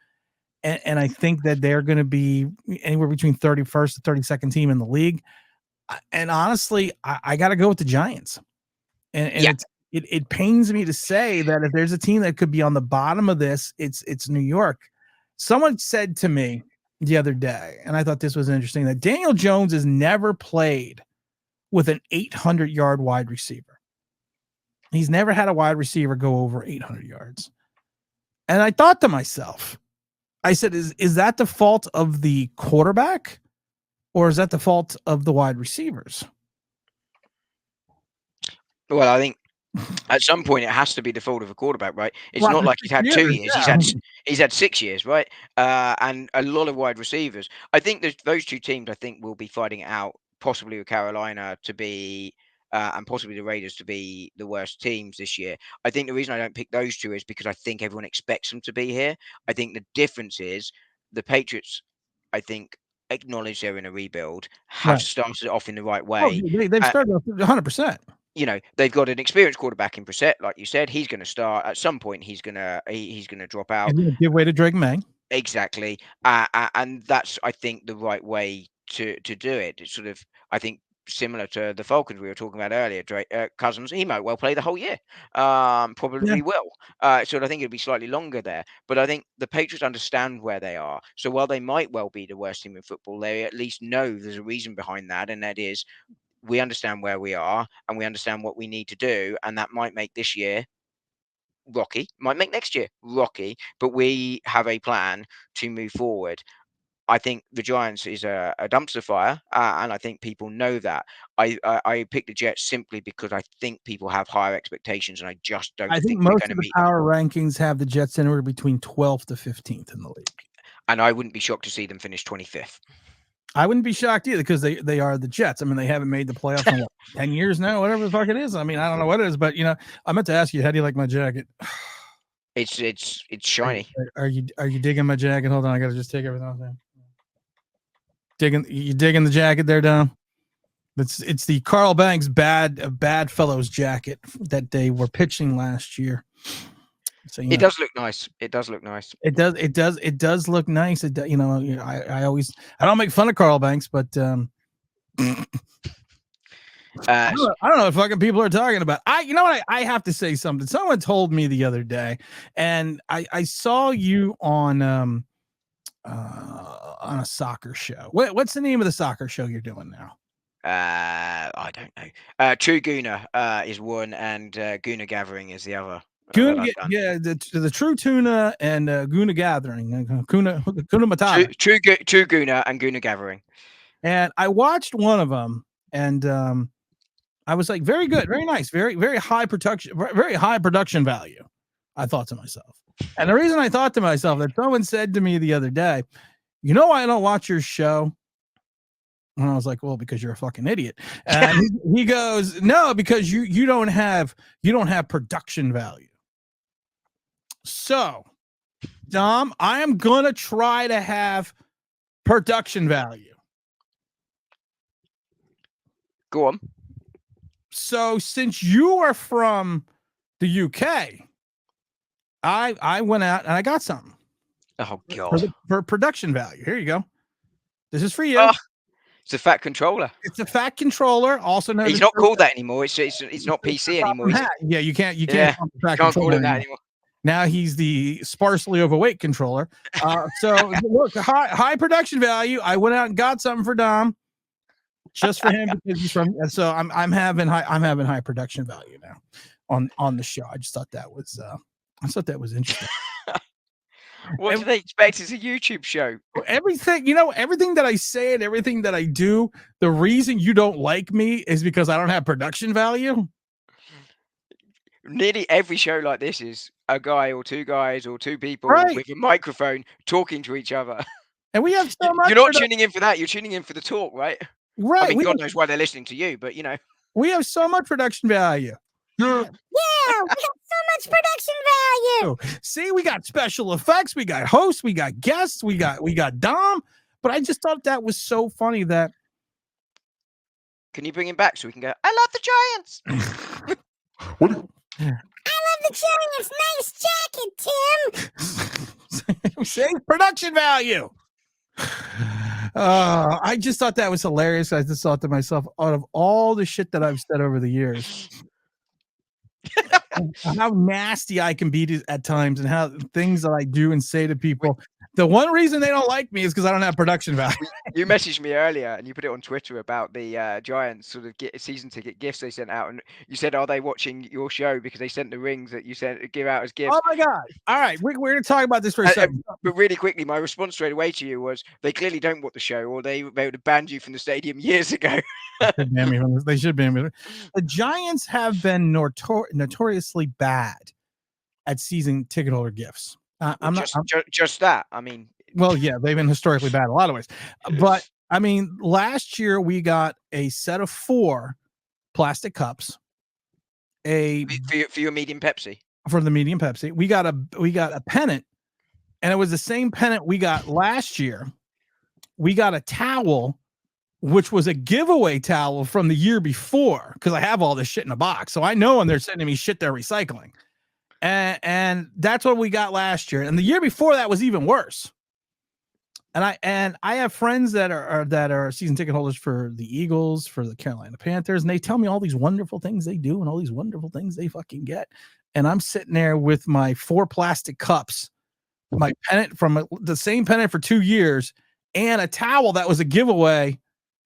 And I think that they're going to be anywhere between 31st to 32nd team in the league. And honestly, I got to go with the Giants. And it pains me to say that if there's a team that could be on the bottom of this, it's New York. Someone said to me the other day, and I thought this was interesting, that Daniel Jones has never played with an 800-yard wide receiver. He's never had a wide receiver go over 800 yards. And I thought to myself, I said, is that the fault of the quarterback or is that the fault of the wide receivers? Well, I think at some point it has to be the fault of a quarterback, right? It's not like he's had 2 years. Yeah. He's had 6 years, right? And a lot of wide receivers. I think those two teams, I think, will be fighting it out, possibly with Carolina to be, and possibly the Raiders to be the worst teams this year. I think the reason I don't pick those two is because I think everyone expects them to be here. I think the difference is the Patriots, I think, acknowledge they're in a rebuild, have started off in the right way. They've started off 100%. They've got an experienced quarterback in Brissett, like you said. He's going to start at some point. He's going to drop out. He's going to give way to Drake May. Exactly, and that's, I think, the right way to do it. It's sort of, I think, similar to the Falcons we were talking about earlier. Drake, Cousins, he might well play the whole year. Probably will. So I think it'll be slightly longer there. But I think the Patriots understand where they are. So while they might well be the worst team in football, they at least know there's a reason behind that, and that is, we understand where we are and we understand what we need to do. And that might make this year rocky, might make next year rocky, but we have a plan to move forward. I think the Giants is a dumpster fire, and I think people know that. I picked the Jets simply because I think people have higher expectations, and I just don't think most of the power rankings have the Jets anywhere between 12th to 15th in the league. And I wouldn't be shocked to see them finish 25th. I wouldn't be shocked either because they are the Jets. I mean, they haven't made the playoffs in 10 years now, whatever the fuck it is. I mean, I don't know what it is, but I meant to ask you, how do you like my jacket? It's shiny. Are you digging my jacket? Hold on, I gotta just take everything off there. You digging the jacket there, Dom? It's the Carl Banks bad fellows jacket that they were pitching last year. So it does look nice. It does look nice. It does look nice. I don't make fun of Carl Banks, but I don't know what fucking people are talking about. I have to say something. Someone told me the other day, and I saw you on a soccer show. What's the name of the soccer show you're doing now? I don't know. True Gooner is one, and Gooner Gathering is the other. The True Tuna and Guna Gathering, Kuna Matata. True Gooner and Gooner Gathering. And I watched one of them, and I was like, very good, very nice, very high production value. I thought to myself, and the reason I thought to myself that someone said to me the other day, you know why I don't watch your show? And I was like, well, because you're a fucking idiot. And he goes, no, because you don't have production value. So, Dom, I am gonna try to have production value. Go on. So, since you are from the UK, I went out and I got something. Oh God! For production value. Here you go. This is for you. It's a fat controller. It's a fat controller. Also known. He's not called that anymore. It's not PC anymore. Yeah, you can't call it that anymore. Now he's the sparsely overweight controller. So look, high production value. I went out and got something for Dom, just for him because he's from. So I'm having high production value now on the show. I just thought that was interesting. What do they expect? It's a YouTube show. Everything that I say and everything that I do, the reason you don't like me is because I don't have production value. Nearly every show like this is a guy or two guys or two people with a microphone talking to each other. And we have so much. You're not tuning in for that. You're tuning in for the talk, right? Right. I mean, God knows why they're listening to you, but we have so much production value. Yeah, we got so much production value. See, we got special effects, we got hosts, we got guests, we got Dom. But I just thought that was so funny that. Can you bring him back so we can go? I love the Giants. What? I love the Giants. Nice jacket, Tim. See, production value. I just thought that was hilarious. I just thought to myself, out of all the shit that I've said over the years. How nasty I can be at times and how things that I do and say to people. The one reason they don't like me is because I don't have production value. You messaged me earlier and you put it on Twitter about the Giants sort of season ticket gifts they sent out, and you said, "Are they watching your show because they sent the rings that you sent give out as gifts?" Oh my God! All right, we're going to talk about this for a second. But really quickly, my response straight away to you was, "They clearly don't want the show, or they would have banned you from the stadium years ago." They should ban me. The Giants have been notoriously bad at season ticket holder gifts. I'm just that. I mean, well, yeah, they've been historically bad in a lot of ways. But I mean, last year we got a set of 4 plastic cups. For your medium Pepsi. For the medium Pepsi, we got a pennant, and it was the same pennant we got last year. We got a towel, which was a giveaway towel from the year before, because I have all this shit in a box, so I know when they're sending me shit they're recycling. And that's what we got last year. And the year before that was even worse. And I have friends that are season ticket holders for the Eagles, for the Carolina Panthers, and they tell me all these wonderful things they do and all these wonderful things they fucking get. And I'm sitting there with my 4 plastic cups, my pennant from the same pennant for 2 years, and a towel that was a giveaway.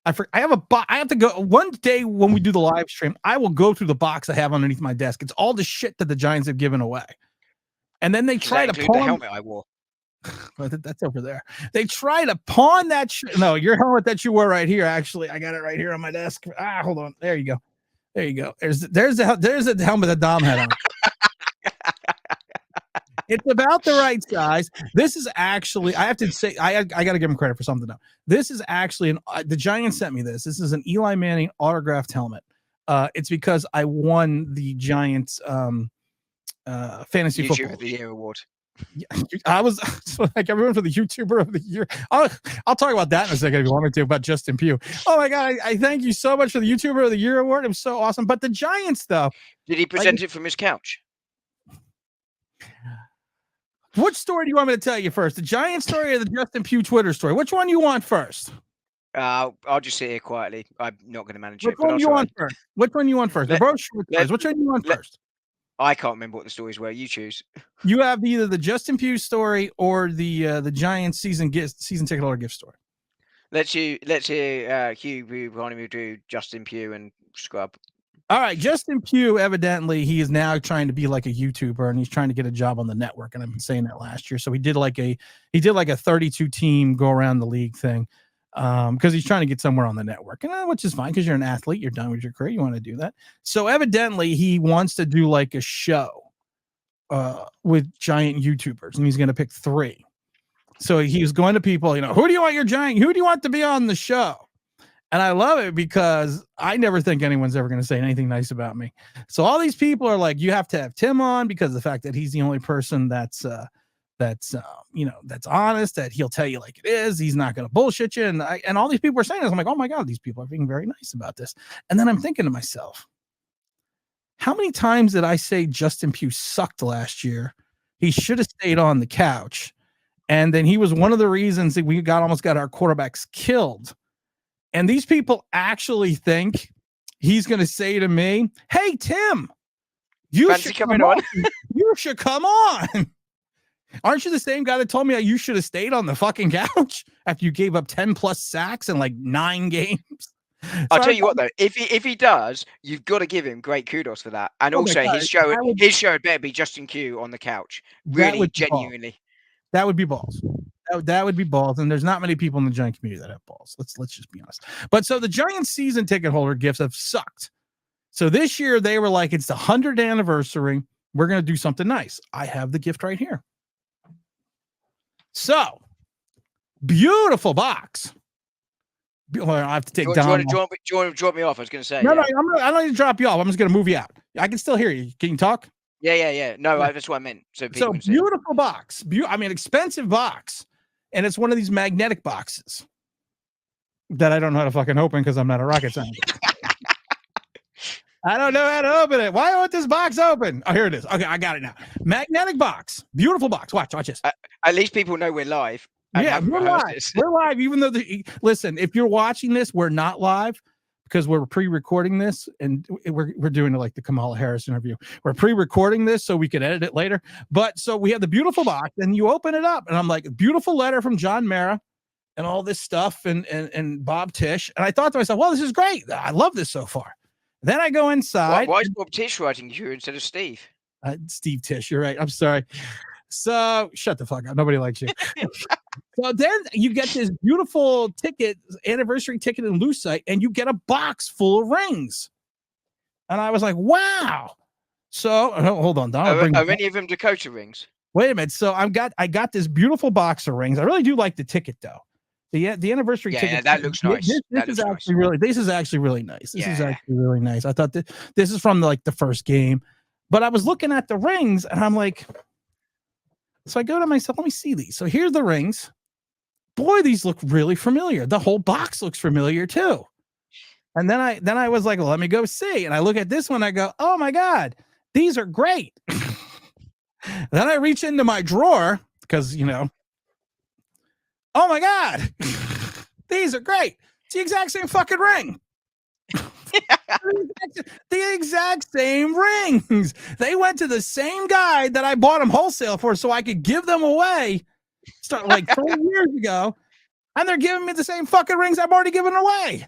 I have to go one day when we do the live stream. I will go through the box I have underneath my desk. It's all the shit that the Giants have given away. And then they try to pawn the helmet I wore. That's over there. They try to pawn that shit. No, your helmet that you wore right here. Actually, I got it right here on my desk. Hold on. There you go. There's the helmet that Dom had on. It's about the right size. This is actually, I have to say, I got to give him credit for something though. This is actually the Giants sent me this. This is an Eli Manning autographed helmet. It's because I won the Giants fantasy YouTuber football. of the Year award. I was like everyone for the YouTuber of the year. I'll talk about that in a second if you want me to, about Justin Pugh. Oh my God, I thank you so much for the YouTuber of the Year award. It was so awesome. But the Giants, though. Did he present it from his couch? Which story do you want me to tell you first? The Giants story or the Justin Pugh Twitter story? Which one you want first? I'll just sit here quietly. I'm not going to manage Which it. But one you want first? Which one you want first? They're both short stories. Which one you want first? I can't remember what the stories were. You choose. You have either the Justin Pugh story or the Giants season ticket holder gift story. Let's hear Hugh we do Justin Pugh and Scrub. All right, Justin Pugh, evidently, he is now trying to be like a YouTuber and he's trying to get a job on the network. And I've been saying that last year. So he did like a 32 team go around the league thing because he's trying to get somewhere on the network, and which is fine because you're an athlete, you're done with your career, you want to do that. So evidently, he wants to do like a show with giant YouTubers, and he's going to pick 3. So he was going to people, who do you want to be on the show? And I love it because I never think anyone's ever going to say anything nice about me. So all these people are like, you have to have Tim on because of the fact that he's the only person that's honest, that he'll tell you like it is. He's not going to bullshit you. And all these people are saying this. I'm like, oh my God, these people are being very nice about this. And then I'm thinking to myself, how many times did I say Justin Pugh sucked last year? He should have stayed on the couch. And then he was one of the reasons that we almost got our quarterbacks killed. And these people actually think he's going to say to me, hey, Tim, you should come on. You should come on. Aren't you the same guy that told me that you should have stayed on the fucking couch after you gave up 10 plus sacks in like 9 games? I'll tell you what, though, if he does, you've got to give him great kudos for that. And also, his show better be Justin Pugh on the couch. Really, genuinely. That would be balls. That would be balls, and there's not many people in the Giant community that have balls. Let's just be honest. But so the Giants season ticket holder gifts have sucked. So this year they were like, it's the 100th anniversary. We're going to do something nice. I have the gift right here. So beautiful box. Well, I have to take down. Do you want to drop me off? I was going to say. No, I don't need to drop you off. I'm just going to move you out. I can still hear you. Can you talk? Yeah. No, that's what I meant. So beautiful box. Expensive box. And it's one of these magnetic boxes that I don't know how to fucking open because I'm not a rocket scientist. I don't know how to open it. Why won't this box open? Oh, here it is. Okay, I got it now. Magnetic box. Beautiful box. Watch this. At least people know we're live. Yeah, we're live. We're live, even though listen, if you're watching this, we're not live because we're pre-recording this and we're doing like the Kamala Harris interview. We're pre-recording this so we could edit it later. But so we have the beautiful box and you open it up and I'm like, beautiful letter from John Mara and all this stuff and Bob Tisch. And I thought to myself, well, this is great. I love this so far. Then I go inside. Why is Bob Tisch writing you instead of Steve? Steve Tisch, you're right. I'm sorry. So shut the fuck up. Nobody likes you. So then you get this beautiful ticket, anniversary ticket in Lucite, and you get a box full of rings. And I was like, wow. So hold on, Don. Are any of them Dakota rings? Wait a minute. So I got this beautiful box of rings. I really do like the ticket though. The anniversary ticket. Yeah, that looks nice. This is actually really nice. This is actually really nice. I thought this is from the first game, but I was looking at the rings and I'm like, so I go to myself, let me see these. So here's the rings. Boy, these look really familiar. The whole box looks familiar too. And then I was like, well, let me go see. And I look at this one, I go, oh my God, these are great. Then I reach into my drawer because, oh my God, these are great. It's the exact same fucking ring. The exact same rings. They went to the same guy that I bought them wholesale for so I could give them away. Start like 3 years ago, and they're giving me the same fucking rings I've already given away.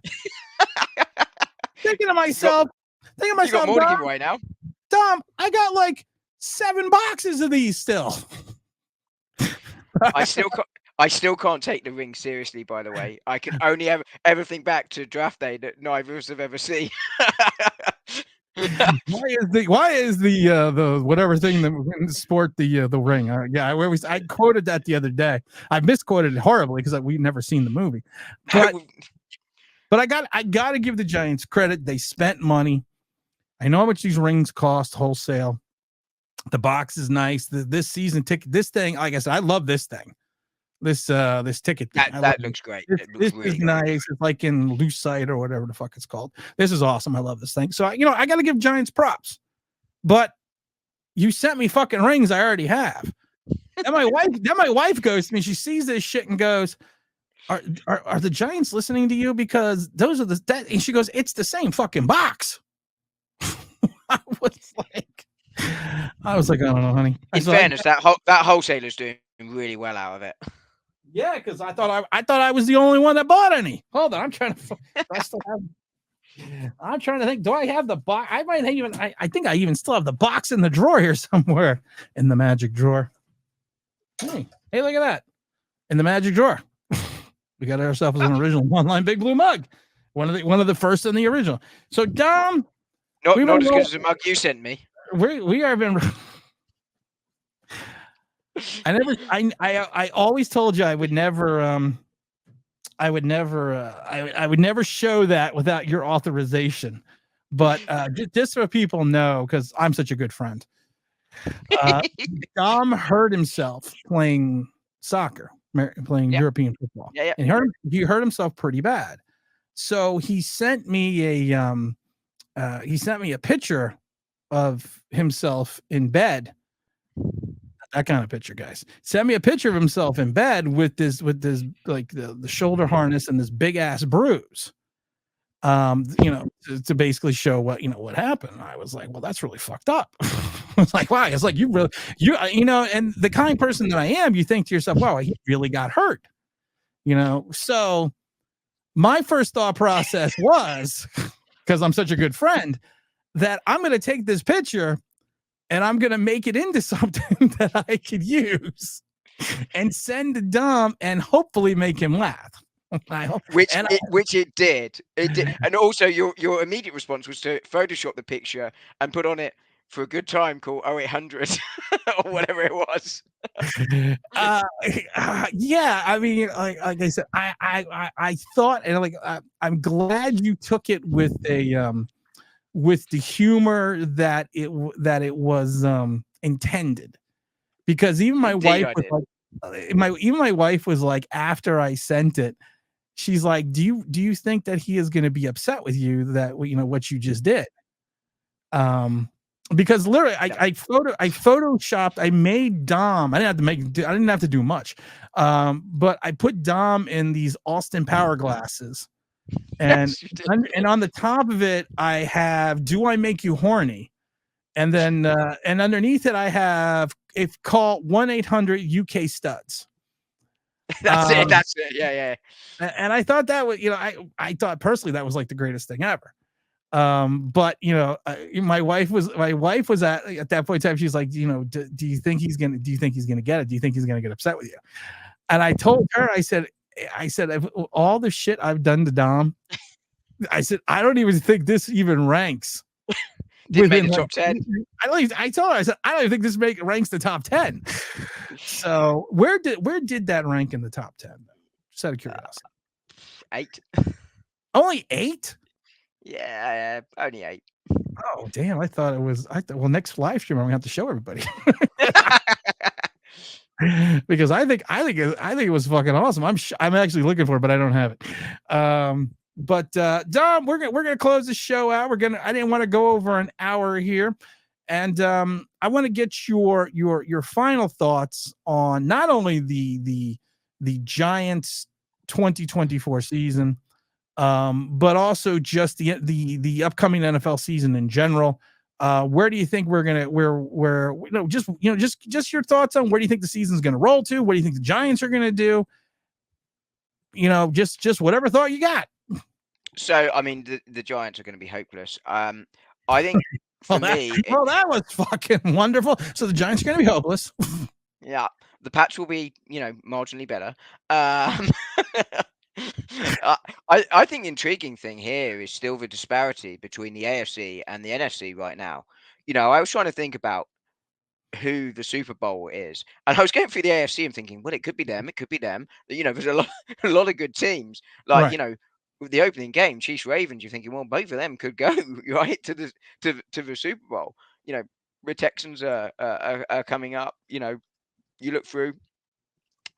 Thinking to myself, you got more to give away now. Dom, I got like 7 boxes of these still. I still can't take the ring seriously, by the way. I can only ever think back to draft day that neither of us have ever seen. Why is the whatever thing that sport the ring? I quoted that the other day. I misquoted it horribly because we never seen the movie. But I got to give the Giants credit. They spent money. I know how much these rings cost wholesale. The box is nice. This season ticket, this thing, like I said, I love this thing. This ticket thing. That looks great. This, It looks this really is great. nice. It's like in Lucite or whatever the fuck it's called. This is awesome. I love this thing. So, you know, I got to give Giants props. But you sent me fucking rings I already have. Then my wife goes to me. She sees this shit and goes, Are the Giants listening to you? Because those are and she goes, it's the same fucking box. I was like, I don't know, honey. In fairness, that wholesaler's doing really well out of it. Yeah, because I thought I was the only one that bought any. Hold on, I'm trying to think. Do I have the box? I might even. I think I even still have the box in the drawer here somewhere in the magic drawer. Hey, look at that! In the magic drawer, we got ourselves an original one-line Big Blue mug. One of the first in the original. So Dom, not as good as the mug you sent me. We have been. I always told you I would never show that without your authorization. But just so people know, because I'm such a good friend, Dom hurt himself playing soccer, playing European football. Yeah. And he hurt himself pretty bad. So he sent me a picture of himself in bed. That kind of picture, guys. Sent me a picture of himself in bed with this like the shoulder harness and this big ass bruise. To basically show what happened. I was like, well, that's really fucked up. I was like, wow. It's like and the kind of person that I am, you think to yourself, wow, he really got hurt. So my first thought process was, because I'm such a good friend, that I'm going to take this picture and I'm going to make it into something that I could use and send to Dom and hopefully make him laugh. Which it did. It did. And also your immediate response was to Photoshop the picture and put on it for a good time called 0800 or whatever it was. Yeah, I mean, like I said, I thought, and I'm glad you took it with with the humor that it was intended, because even my wife was like, my wife was like, after I sent it, she's like, do you think that he is going to be upset with you that what you just did? Because literally I photoshopped, I made Dom, I didn't have to do much, but I put Dom in these Austin Power glasses. And on the top of it, I have, do I make you horny? And then and underneath it, I have, if call 1-800 UK studs. That's it. Yeah. And I thought that was, I thought personally that was like the greatest thing ever. But my wife was at that point in time, she's like, do you think he's gonna get it? Do you think he's gonna get upset with you? And I told her, I said, all the shit I've done to Dom, I said, I don't even think this even ranks. Didn't make the top 10. I told her, I said, I don't even think this ranks the top 10. So where did that rank in the top 10? Just out of curiosity. 8. Only 8? Yeah, only 8. Oh damn! I thought well, next live stream I'm gonna have to show everybody. Because I think it was fucking awesome. I'm actually looking for it, but I don't have it. But Dom, we're gonna close the show out. I didn't want to go over an hour here, and I want to get your final thoughts on not only the Giants 2024 season, but also just the upcoming NFL season in general. Where do you think just your thoughts on where do you think the season's going to roll to? What do you think the Giants are going to do? Just whatever thought you got. So, I mean, the Giants are going to be hopeless. I think for me, that was fucking wonderful. So the Giants are going to be hopeless. Yeah, the Pats will be, marginally better. I think the intriguing thing here is still the disparity between the AFC and the NFC right now. I was trying to think about who the Super Bowl is, and I was going through the AFC and thinking, well, it could be them. It could be them. There's a lot of good teams. Like, Right. With the opening game, Chiefs Ravens, you're thinking, well, both of them could go right to the Super Bowl. the Texans are coming up. You know, you look through.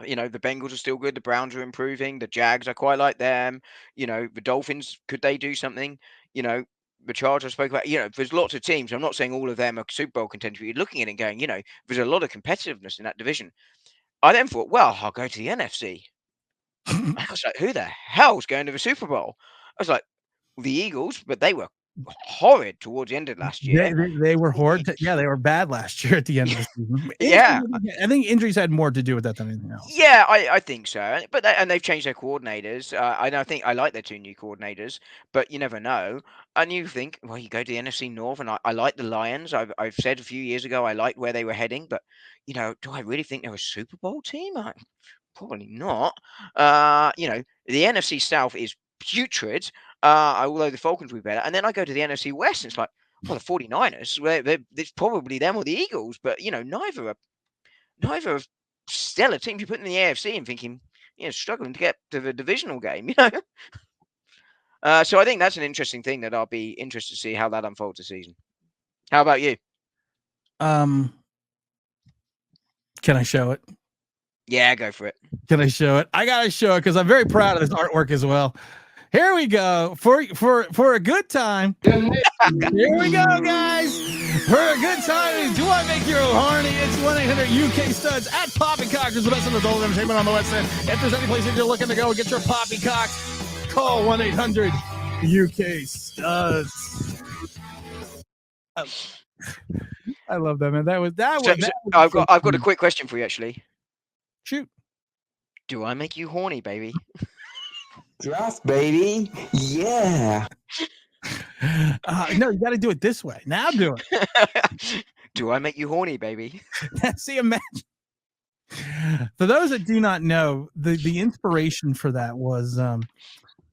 You know, the Bengals are still good. The Browns are improving. The Jags, I quite like them. You know, the Dolphins, could they do something? You know, the Chargers I spoke about. You know, there's lots of teams. I'm not saying all of them are Super Bowl contenders, but you're looking at it and going, you know, there's a lot of competitiveness in that division. I then thought, well, I'll go to the NFC. I was like, who the hell's going to the Super Bowl? I was like, the Eagles, but they were horrid towards the end of last year. They were horrid. Yeah, they were bad last year at the end of the season. Yeah. I think injuries had more to do with that than anything else. Yeah, I think so. But and they've changed their coordinators. I think I like their 2 new coordinators, but you never know. And you think, well, you go to the NFC North, and I like the Lions. I've said a few years ago I liked where they were heading, but you know, do I really think they're a Super Bowl team? Probably not. You know, the NFC South is putrid. Although the Falcons will be better. And then I go to the NFC West, and it's like, well, the 49ers, it's probably them or the Eagles, but you know, neither are stellar teams. You put in the AFC and thinking, you know, struggling to get to the divisional game, you know. So I think that's an interesting thing that I'll be interested to see how that unfolds this season. How about you? Can I show it? Yeah, go for it. Can I show it? I gotta show it because I'm very proud of this artwork as well. Here we go for a good time. Here we go, guys. For a good time. Do I make you horny? It's 1-800-UK-STUDS at Poppycock. There's the best of adult entertainment on the West End. If there's any place that you're looking to go and get your Poppycocks, call 1-800-UK-STUDS. I love that, man. That was. I've got a quick question for you, actually. Shoot. Do I make you horny, baby? Draft, baby. Yeah. No, you got to do it this way. Now do it. Do I make you horny, baby? See, imagine. For those that do not know, the inspiration for that was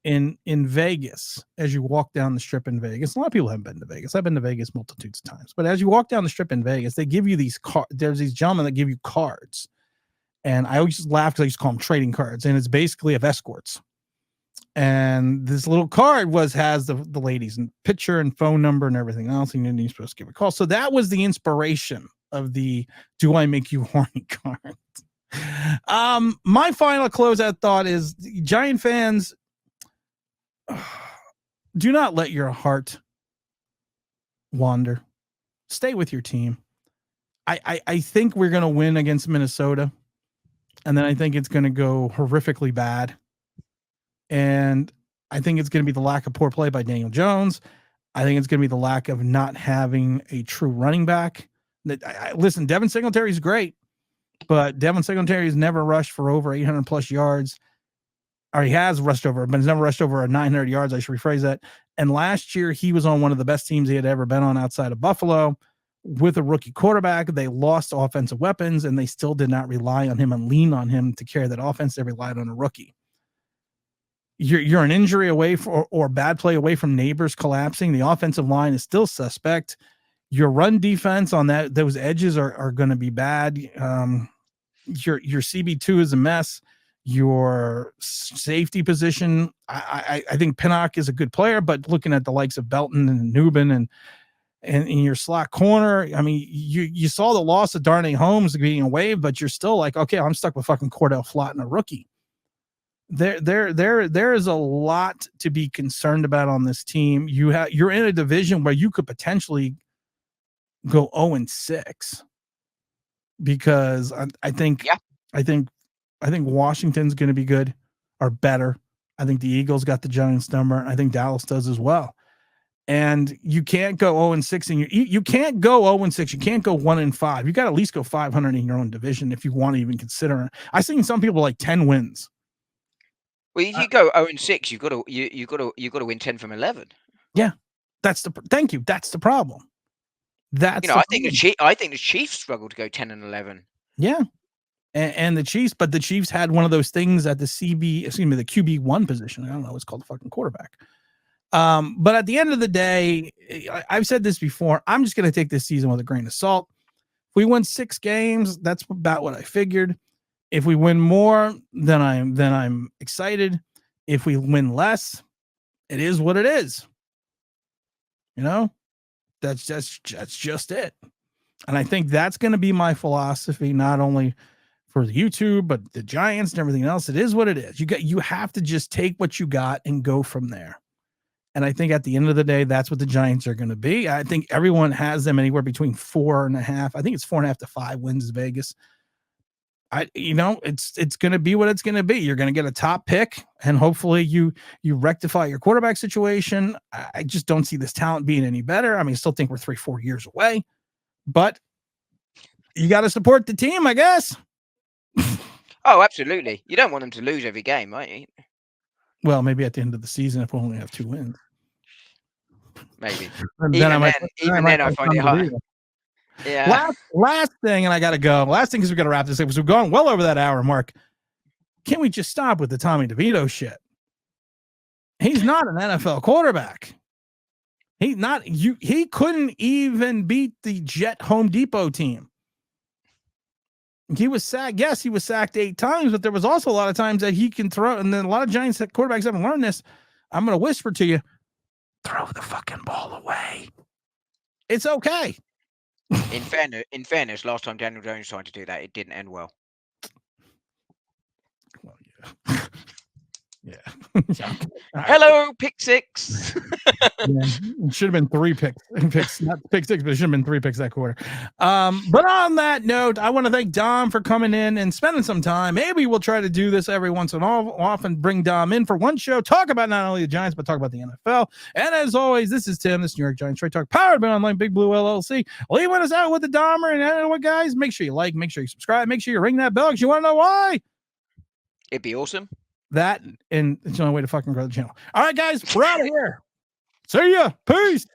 in Vegas. As you walk down the strip in Vegas, a lot of people haven't been to Vegas. I've been to Vegas multitudes of times, but as you walk down the strip in Vegas, they give you these there's these gentlemen that give you cards, and I always laugh because I used to call them trading cards, and it's basically of escorts. And this little card has the ladies and picture and phone number and everything else, and you're supposed to give a call. So that was the inspiration of the "Do I Make You Horny" card. My final closeout thought is, Giant fans, do not let your heart wander. Stay with your team. I think we're going to win against Minnesota, and then I think it's going to go horrifically bad. And I think it's going to be the lack of poor play by Daniel Jones. I think it's going to be the lack of not having a true running back. Listen, Devin Singletary is great, but Devin Singletary has never rushed for over 800 plus yards. Or he has rushed over, but he's never rushed over 900 yards. I should rephrase that. And last year, he was on one of the best teams he had ever been on outside of Buffalo with a rookie quarterback. They lost offensive weapons, and they still did not rely on him and lean on him to carry that offense. They relied on a rookie. You're an injury away or bad play away from Nabers collapsing. The offensive line is still suspect. Your run defense on those edges are going to be bad. Your CB2 is a mess. Your safety position, I think Pinnock is a good player, but looking at the likes of Belton and Newbin and in your slot corner, I mean, you saw the loss of Darnay Holmes being waived, but you're still like, okay, I'm stuck with fucking Cordell Flott and a rookie. There is a lot to be concerned about on this team. You're in a division where you could potentially go 0-6 because I think Washington's going to be good or better. I think the Eagles got the Giants number. I think Dallas does as well. And you can't go 0-6 and you can't go 0-6. You can't go 1-5. You got to at least go 500 in your own division if you want to even consider it. I've seen some people like 10 wins. Well, if you go 0-6, you've got to win 10 from 11. Yeah, thank you. That's the problem. I think the Chiefs struggle to go 10-11. Yeah, and the Chiefs, but the Chiefs had one of those things at the QB1 position. I don't know. It's called the fucking quarterback. But at the end of the day, I've said this before. I'm just going to take this season with a grain of salt. If we win 6 games, that's about what I figured. If we win more, then I'm excited. If we win less, it is what it is. You know, that's just it. And I think that's going to be my philosophy, not only for the YouTube, but the Giants and everything else. It is what it is. You have to just take what you got and go from there. And I think at the end of the day, that's what the Giants are going to be. I think everyone has them anywhere between 4.5. I think it's 4.5 to 5 wins Vegas. It's going to be what it's going to be. You're going to get a top pick, and hopefully you rectify your quarterback situation. I just don't see this talent being any better. I mean, I still think we're 3-4 years away, but you got to support the team, I guess. Oh, absolutely. You don't want them to lose every game, right? You? Well, maybe at the end of the season, if we only have 2 wins, maybe. Then I find it hard. Yeah. Last thing, and I got to go. Last thing, because we got to wrap this up, because we're going well over that hour mark. Can we just stop with the Tommy DeVito shit? He's not an NFL quarterback. He couldn't even beat the Jet Home Depot team. He was sacked. Yes, he was sacked 8 times, but there was also a lot of times that he can throw. And then a lot of Giants quarterbacks haven't learned this. I'm going to whisper to you, throw the fucking ball away. It's okay. In fairness, last time Daniel Jones tried to do that, it didn't end well. Well, yeah. Yeah. Hello, pick 6. Yeah, it should have been 3 picks, not pick 6, but it should have been 3 picks that quarter. But on that note, I want to thank Dom for coming in and spending some time. Maybe we'll try to do this every once in a while, often bring Dom in for one show, talk about not only the Giants, but talk about the NFL. And as always, this is Tim, this New York Giants Straight Talk, powered by Online Big Blue LLC. Leaving us out with the Dommer. And you know what, guys? Make sure you like, make sure you subscribe, make sure you ring that bell, because you want to know why. It'd be awesome. That, and it's the only way to fucking grow the channel. All right, guys, we're out of here. See ya. Peace.